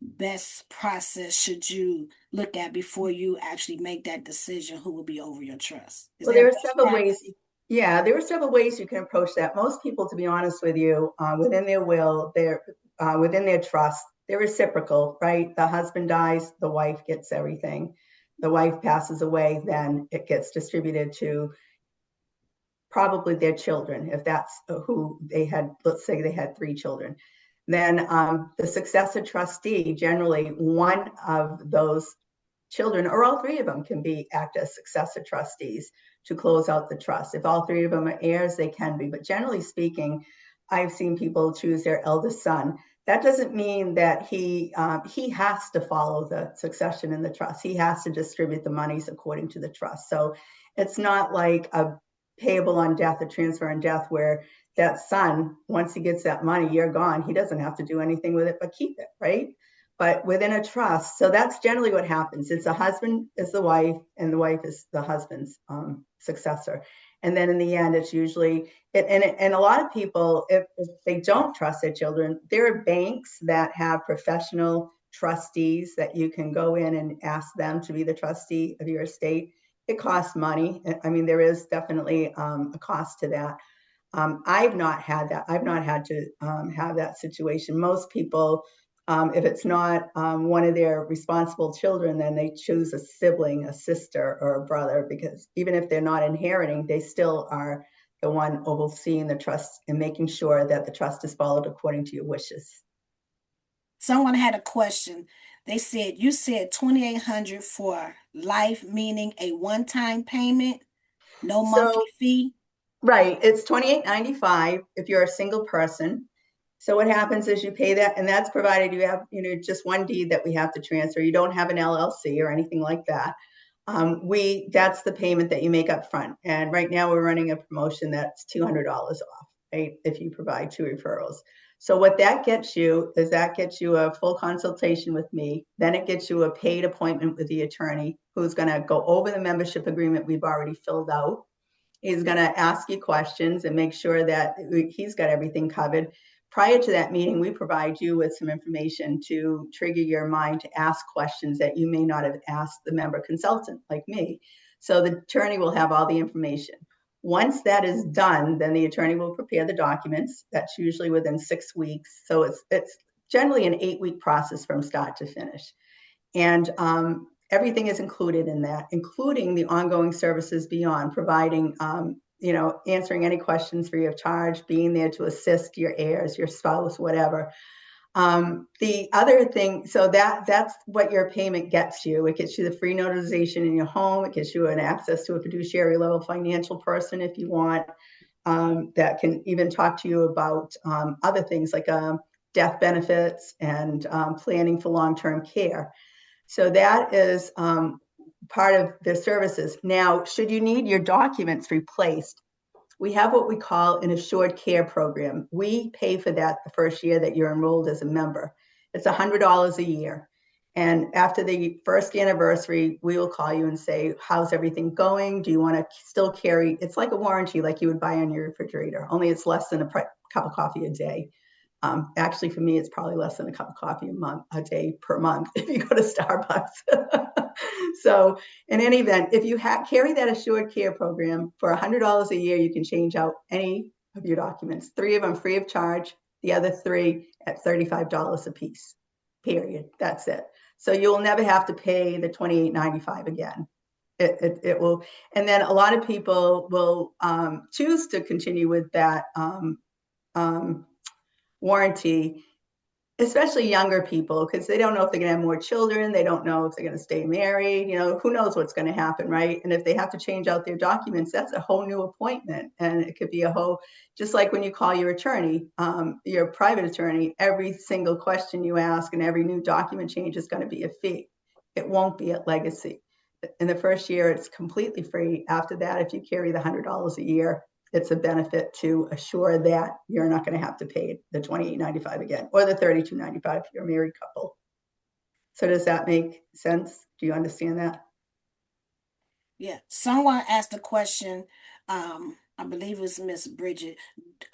best process should you look at before you actually make that decision who will be over your trust? Is Well, there there a are best several ways. practice? Yeah, there are several ways you can approach that. Most people, to be honest with you, within their will, they're within their trust, they're reciprocal, right? The husband dies, the wife gets everything. the wife passes away, then it gets distributed to probably their children, if that's who they had. Let's say they had 3 children. Then the successor trustee, generally one of those children, or all 3 of them, can act as successor trustees to close out the trust. If all 3 of them are heirs, they can be. But generally speaking, I've seen people choose their eldest son. That doesn't mean that he has to follow the succession in the trust. He has to distribute the monies according to the trust. So it's not like a payable on death, a transfer on death, where that son, once he gets that money, you're gone. He doesn't have to do anything with it but keep it, right? But within a trust, so that's generally what happens. It's the husband is the wife, and the wife is the husband's successor. And then in the end, it's usually, and a lot of people, if they don't trust their children, there are banks that have professional trustees that you can go in and ask them to be the trustee of your estate. It costs money. I mean, there is definitely a cost to that. I've not had that. I've not had to have that situation. Most people, if it's not one of their responsible children, then they choose a sibling, a sister or a brother, because even if they're not inheriting, they still are the one overseeing the trust and making sure that the trust is followed according to your wishes. Someone had a question. They said, you said 2,800 for life, meaning a one-time payment, no monthly So, fee? right, it's $28.95 if you're a single person. So what happens is you pay that, and that's provided you have, just one deed that we have to transfer. You don't have an LLC or anything like that. That's the payment that you make up front. And right now we're running a promotion that's $200 off, right? If you provide 2 referrals. So what that gets you is that gets you a full consultation with me. Then it gets you a paid appointment with the attorney who's going to go over the membership agreement we've already filled out. He's going to ask you questions and make sure that he's got everything covered. Prior to that meeting, we provide you with some information to trigger your mind to ask questions that you may not have asked the member consultant like me. So the attorney will have all the information. Once that is done, then the attorney will prepare the documents. That's usually within 6 weeks. So it's generally an 8-week process from start to finish. And everything is included in that, including the ongoing services beyond, providing, answering any questions free of charge, being there to assist your heirs, your spouse, whatever. The other thing, so that's what your payment gets you. It gets you the free notarization in your home. It gets you an access to a fiduciary level financial person if you want, that can even talk to you about other things like death benefits and planning for long-term care. So that is part of the services. Now, should you need your documents replaced, we have what we call an assured care program. We pay for that the first year that you're enrolled as a member. It's $100 a year. And after the first anniversary, we will call you and say, how's everything going? Do you want to still carry? It's like a warranty like you would buy on your refrigerator, only it's less than a cup of coffee a day. Actually, for me, it's probably less than a cup of coffee a day per month if you go to Starbucks. So in any event, if you carry that assured care program for $100 a year, you can change out any of your documents, 3 of them free of charge, the other 3 at $35 a piece, period. That's it. So you'll never have to pay the $28.95 again. It will. And then a lot of people will choose to continue with that warranty, especially younger people, because they don't know if they're going to have more children. They don't know if they're going to stay married. Who knows what's going to happen, right? And if they have to change out their documents, that's a whole new appointment. And it could be just like when you call your attorney, your private attorney, every single question you ask and every new document change is going to be a fee. It won't be at Legacy. In the first year, it's completely free. After that, if you carry the $100 a year, it's a benefit to assure that you're not going to have to pay the $28.95 again, or the $32.95 if you're a married couple. So does that make sense? Do you understand that? Yeah. Someone asked a question, I believe it was Miss Bridget.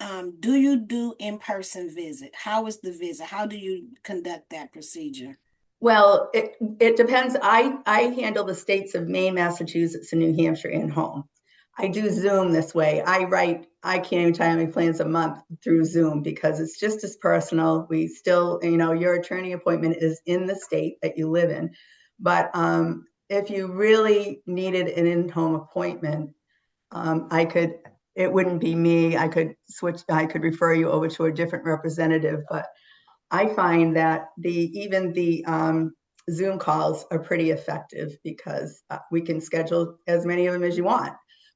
Do you do in-person visit? How is the visit? How do you conduct that procedure? Well, it depends. I handle the states of Maine, Massachusetts, and New Hampshire and home. I do Zoom this way. I can't even tell you how many plans a month through Zoom because it's just as personal. We still, your attorney appointment is in the state that you live in, but if you really needed an in-home appointment, it wouldn't be me. I could refer you over to a different representative, but I find that even the Zoom calls are pretty effective because we can schedule as many of them as you want.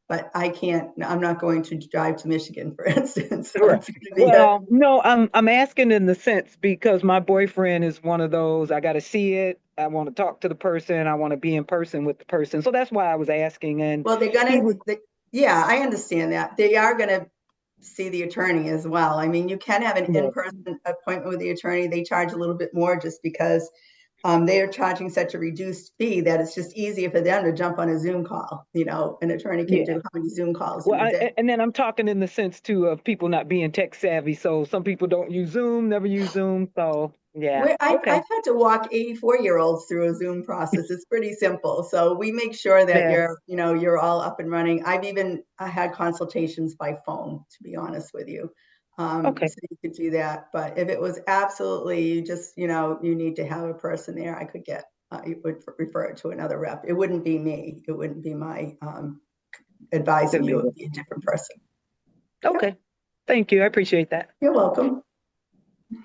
But I'm not going to drive to Michigan, for instance. So Right. it's going to be Well, no, I'm asking in the sense because my boyfriend is one of those. I got to see it. I want to talk to the person. I want to be in person with the person. So that's why I was asking. And well, he would, yeah, I understand that. They are going to see the attorney as well. I mean, you can have an yeah. in-person appointment with the attorney. They charge a little bit more just because they are charging such a reduced fee that it's just easier for them to jump on a Zoom call. An attorney can Yeah. do how many Zoom calls Well, in a day? and then I'm talking in the sense too of people not being tech savvy. So some people don't use Zoom, never use Zoom. So yeah. I've Okay. had to walk 84-year-olds through a Zoom process. It's pretty simple. So we make sure that Yeah. you're all up and running. I had consultations by phone, to be honest with you. Okay. So you could do that. But if it was absolutely, you need to have a person there, you would refer it to another rep. It wouldn't be me. It wouldn't be my advising Could you. be It would good. be a different person. Yep. Okay. Thank you. I appreciate that. You're welcome. I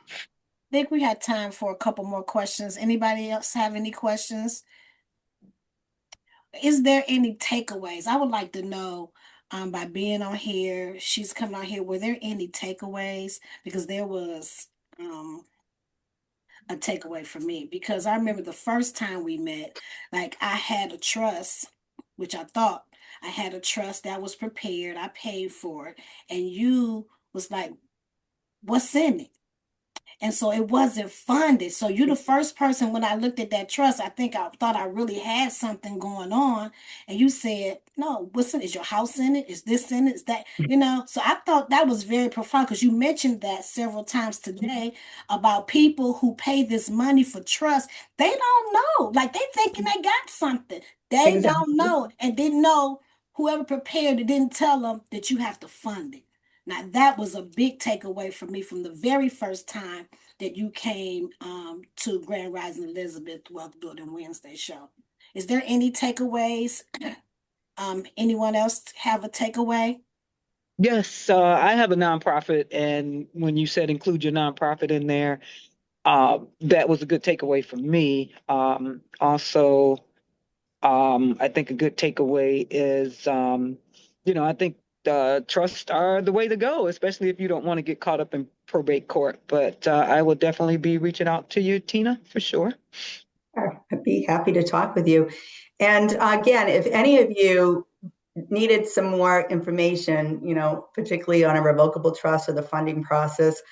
think we had time for a couple more questions. Anybody else have any questions? Is there any takeaways? I would like to know, by being on here, she's coming on here, were there any takeaways? Because there was a takeaway for me. Because I remember the first time we met, like I had a trust, which I thought I had a trust that was prepared. I paid for it. And you was like, what's in it? And so it wasn't funded. So you're the first person when I looked at that trust, I think I thought I really had something going on. And you said, no, what's in it? Is your house in it? Is this in it? Is that, So I thought that was very profound because you mentioned that several times today about people who pay this money for trust. They don't know. Like they thinking they got something. They don't Exactly. know and didn't know whoever prepared it didn't tell them that you have to fund it. Now that was a big takeaway for me from the very first time that you came to Grand Rising Elizabeth Wealth Building Wednesday show. Is there any takeaways? Anyone else have a takeaway? Yes, I have a nonprofit, and when you said include your nonprofit in there, that was a good takeaway for me. Also, I think a good takeaway is, I think trusts are the way to go, especially if you don't want to get caught up in probate court. But I will definitely be reaching out to you, Tina, for sure. Sure. I'd be happy to talk with you. And again, if any of you needed some more information, particularly on a revocable trust or the funding process,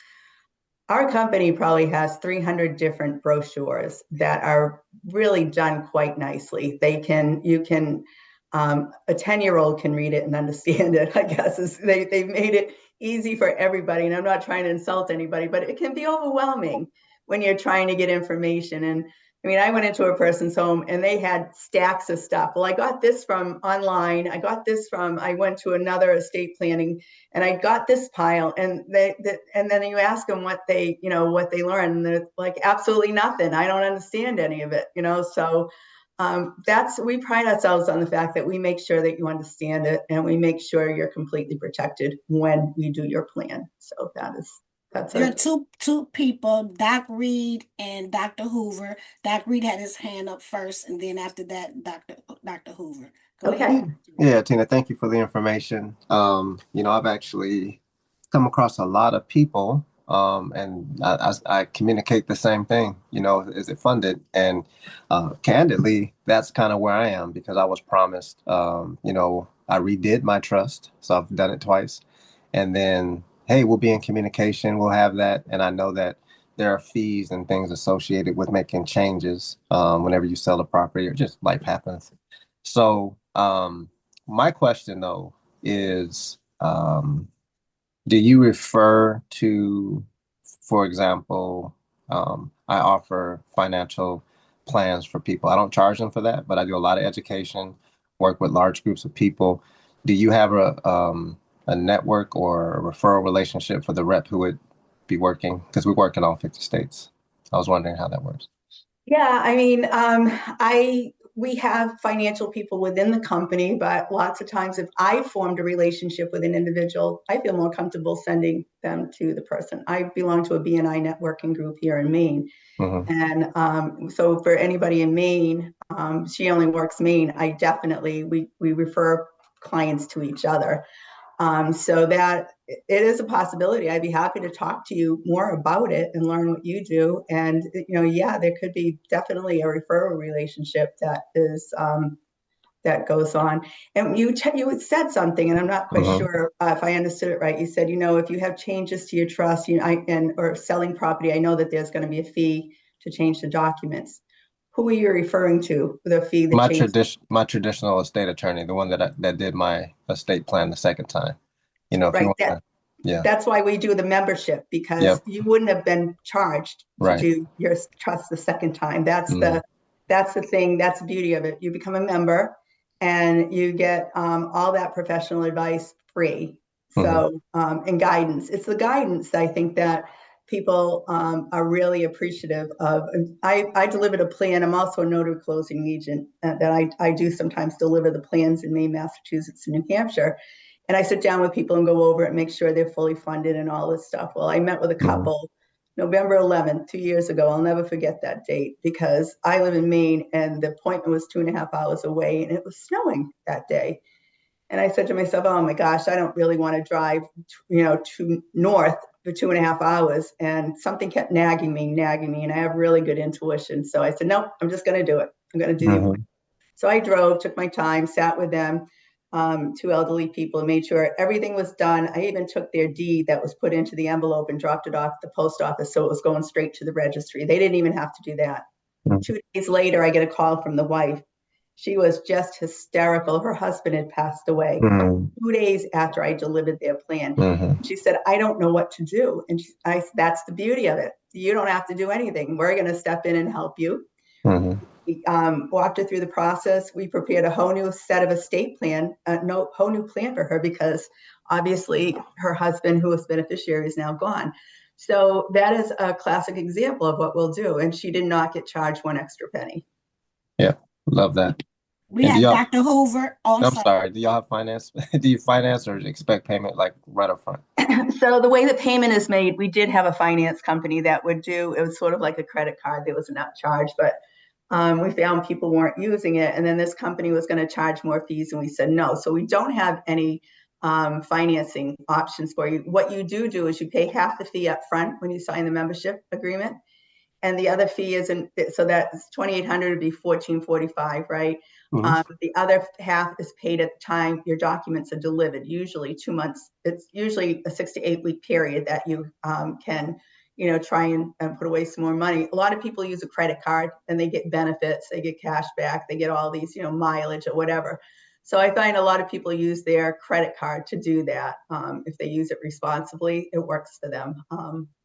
our company probably has 300 different brochures that are really done quite nicely. A 10-year-old can read it and understand it, I guess. They've made it easy for everybody. And I'm not trying to insult anybody, but it can be overwhelming when you're trying to get information. And I mean, I went into a person's home and they had stacks of stuff. Well, I got this from online. I went to another estate planning and I got this pile. And and then you ask them what they learned, and they're like, absolutely nothing. I don't understand any of it, So we pride ourselves on the fact that we make sure that you understand it and we make sure you're completely protected when we do your plan. So that's There are a two people, Doc Reed and Dr. Hoover. Doc Reed had his hand up first, and then after that, Dr. Hoover. Go ahead, okay. Dr. Yeah, Tina, thank you for the information. I've actually come across a lot of people, and I communicate the same thing, is it funded? And candidly, that's kind of where I am because I was promised, I redid my trust. So I've done it twice. And then, hey, we'll be in communication, we'll have that. And I know that there are fees and things associated with making changes whenever you sell a property or just life happens. So, my question though is, do you refer to, for example, I offer financial plans for people. I don't charge them for that, but I do a lot of education, work with large groups of people. Do you have a network or a referral relationship for the rep who would be working? Because we work in all 50 states. I was wondering how that works. Yeah, I mean, we have financial people within the company, but lots of times if I formed a relationship with an individual, I feel more comfortable sending them to the person. I belong to a BNI networking group here in Maine. Mm-hmm. And so for anybody in Maine, she only works Maine. We refer clients to each other. So that it is a possibility. I'd be happy to talk to you more about it and learn what you do. And, yeah, there could be definitely a referral relationship that goes on. And you had said something, and I'm not quite Mm-hmm. sure if I understood it right. You said, if you have changes to your trust, or selling property, I know that there's going to be a fee to change the documents. Who are you referring to? The fee that changed? My traditional estate attorney, the one that did my estate plan the second time. If you Right. want to, yeah. That's why we do the membership, because Yep. you wouldn't have been charged to Right. do your trust the second time. That's Mm-hmm. the thing. That's the beauty of it. You become a member and you get all that professional advice free. Mm-hmm. So, and guidance. It's the guidance, I think, that people are really appreciative of. And I delivered a plan. I'm also a notary closing agent that I do sometimes deliver the plans in Maine, Massachusetts, and New Hampshire. And I sit down with people and go over it and make sure they're fully funded and all this stuff. Well, I met with a Mm-hmm. couple November 11th, 2 years ago. I'll never forget that date because I live in Maine and the appointment was 2.5 hours away and it was snowing that day. And I said to myself, oh my gosh, I don't really want to drive, to north for 2.5 hours. And something kept nagging me. And I have really good intuition. So I said, nope, I'm just going to do it. I'm going to do the Mm-hmm. appointment. So I drove, took my time, sat with them, two elderly people, and made sure everything was done. I even took their deed that was put into the envelope and dropped it off at the post office, so it was going straight to the registry. They didn't even have to do that. Mm-hmm. 2 days later, I get a call from the wife. She was just hysterical. Her husband had passed away Mm-hmm. 2 days after I delivered their plan. Mm-hmm. She said, I don't know what to do. And that's the beauty of it. You don't have to do anything. We're going to step in and help you. Mm-hmm. We walked her through the process. We prepared a whole new set of estate plan, whole new plan for her because obviously her husband, who was beneficiary, is now gone. So that is a classic example of what we'll do. And she did not get charged one extra penny. Yeah. Love that. We And do have y'all, Dr. Hoover. Oh, I'm I'm sorry. sorry, do y'all have finance? Do you finance or expect payment like right up front? So the way the payment is made, we did have a finance company that would do, it was sort of like a credit card. There was an upcharge, but we found people weren't using it. And then this company was going to charge more fees and we said no. So we don't have any financing options for you. What you do is you pay half the fee up front when you sign the membership agreement. And the other fee isn't, so that's 2,800 would be 1,445, right? Mm-hmm. The other half is paid at the time your documents are delivered, usually 2 months. It's usually a 6 to 8 week period that you can, try and put away some more money. A lot of people use a credit card and they get benefits, they get cash back, they get all these, mileage or whatever. So I find a lot of people use their credit card to do that. If they use it responsibly, it works for them.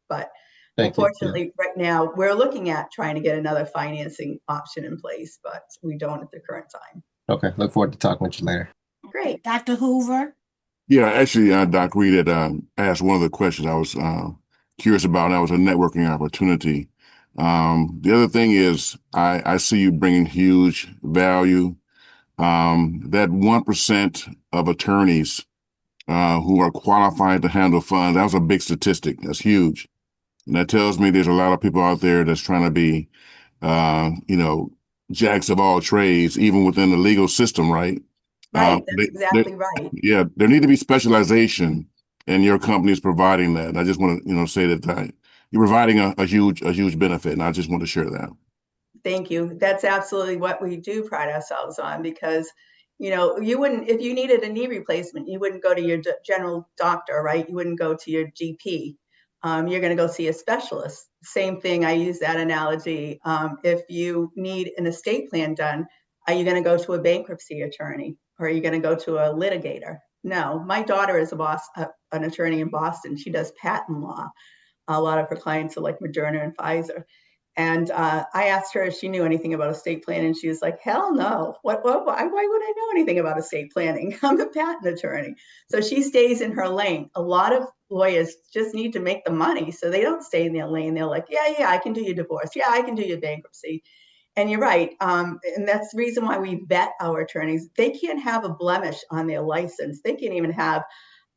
But Thank you. Yeah. unfortunately, right now, we're looking at trying to get another financing option in place, but we don't at the current time. Okay. Look forward to talking with you later. Great. Dr. Hoover. Yeah, actually, Doc Reed had asked one of the questions I was curious about, and that was a networking opportunity. The other thing is, I see you bringing huge value. That 1% of attorneys who are qualified to handle funds, that was a big statistic. That's huge. And that tells me there's a lot of people out there that's trying to be, you know, jacks of all trades, even within the legal system, right? Right. That's They, exactly right. yeah, there need to be specialization, and your company is providing that. I just want to, say that you're providing a huge benefit, and I just want to share that. Thank you. That's absolutely what we do pride ourselves on because, you wouldn't, if you needed a knee replacement, you wouldn't go to your general doctor, right? You wouldn't go to your GP. You're going to go see a specialist. Same thing. I use that analogy. If you need an estate plan done, are you going to go to a bankruptcy attorney or are you going to go to a litigator? No, my daughter is an attorney in Boston. She does patent law. A lot of her clients are like Moderna and Pfizer. And I asked her if she knew anything about estate planning, and she was like, "Hell no! Why would I know anything about estate planning? I'm a patent attorney." So she stays in her lane. A lot of lawyers just need to make the money, so they don't stay in their lane. They're like, "Yeah, I can do your divorce. Yeah, I can do your bankruptcy." And you're right. And that's the reason why we vet our attorneys. They can't have a blemish on their license. They can't even have,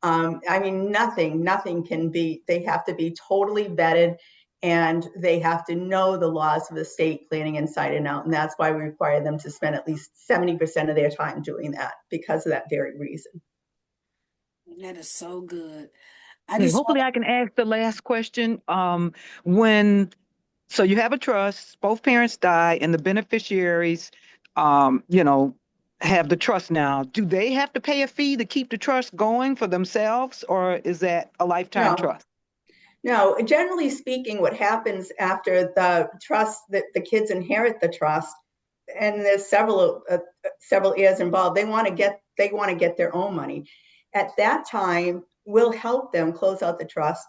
I mean, nothing can be, they have to be totally vetted, and they have to know the laws of estate planning inside and out. And that's why we require them to spend at least 70% of their time doing that, because of that very reason. That is so good. I Okay, just hopefully want I can ask the last question. When So you have a trust, both parents die, and the beneficiaries, you know, have the trust now. Do they have to pay a fee to keep the trust going for themselves, or is that a lifetime No, trust? no. Generally speaking, what happens after the trust, that the kids inherit the trust, and there's several heirs involved. They want to get their own money. At that time, we'll help them close out the trust.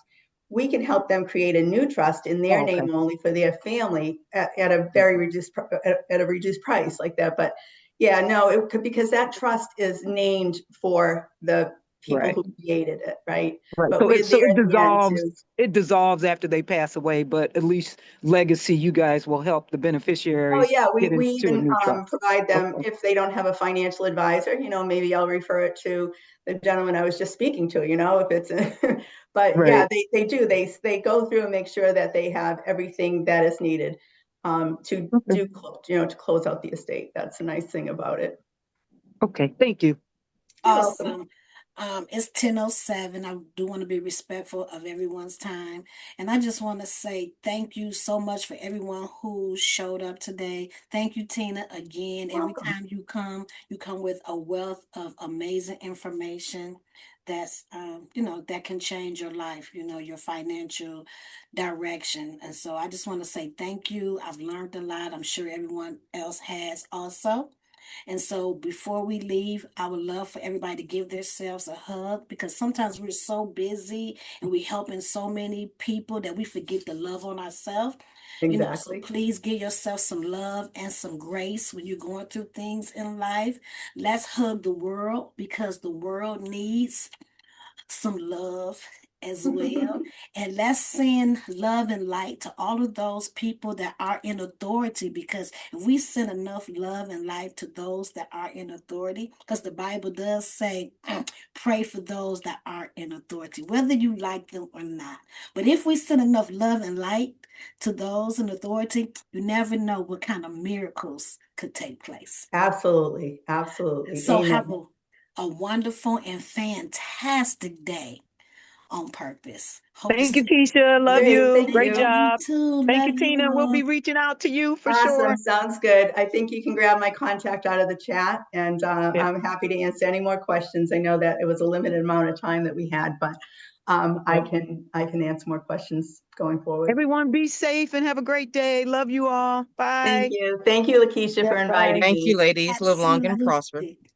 We can help them create a new trust in their Oh, okay. name only for their family at a very reduced price like that. But yeah, no, it could, because that trust is named for the people Right. who created it, right? Right. But So we're there it at the end dissolves. to. It dissolves after they pass away, but at least legacy, you guys will help the Oh beneficiaries yeah, we get we into a even new trust. provide them, Okay. if they don't have a financial advisor, maybe I'll refer it to the gentleman I was just speaking to, if it's, but yeah, Right. they do, they go through and make sure that they have everything that is needed to Okay. to close out the estate. That's a nice thing about it. Okay. Thank you. You're welcome. awesome. It's 10:07. I do want to be respectful of everyone's time. And I just want to say thank you so much for everyone who showed up today. Thank you, Tina, again. Every Welcome. time you come with a wealth of amazing information that's that can change your life, your financial direction. And so I just want to say thank you. I've learned a lot. I'm sure everyone else has also. And so before we leave, I would love for everybody to give themselves a hug, because sometimes we're so busy and we helping so many people that we forget to love on ourselves. So Exactly. please give yourself some love and some grace when you're going through things in life. Let's hug the world, because the world needs some love as well. And let's send love and light to all of those people that are in authority, because if we send enough love and light to those that are in authority, because the Bible does say, pray for those that are in authority, whether you like them or not. But if we send enough love and light to those in authority, you never know what kind of miracles could take place. Absolutely, absolutely. So have Amen. a wonderful and fantastic day on purpose. Hope to Thank you, see Keisha. Love Great. you. you. Thank Great Thank you. you job. too. Thank you, Love you Tina. We'll be all. reaching out to you for Awesome. sure. Sounds good. I think you can grab my contact out of the chat, and Yeah. I'm happy to answer any more questions. I know that it was a limited amount of time that we had, but I Yeah. can answer more questions going forward. Everyone be safe and have a great day. Love you all. Thank Bye. you. Thank you, LaKeisha, Yeah, for bye. inviting Thank you, me. ladies. Live long and prosper. Absolutely.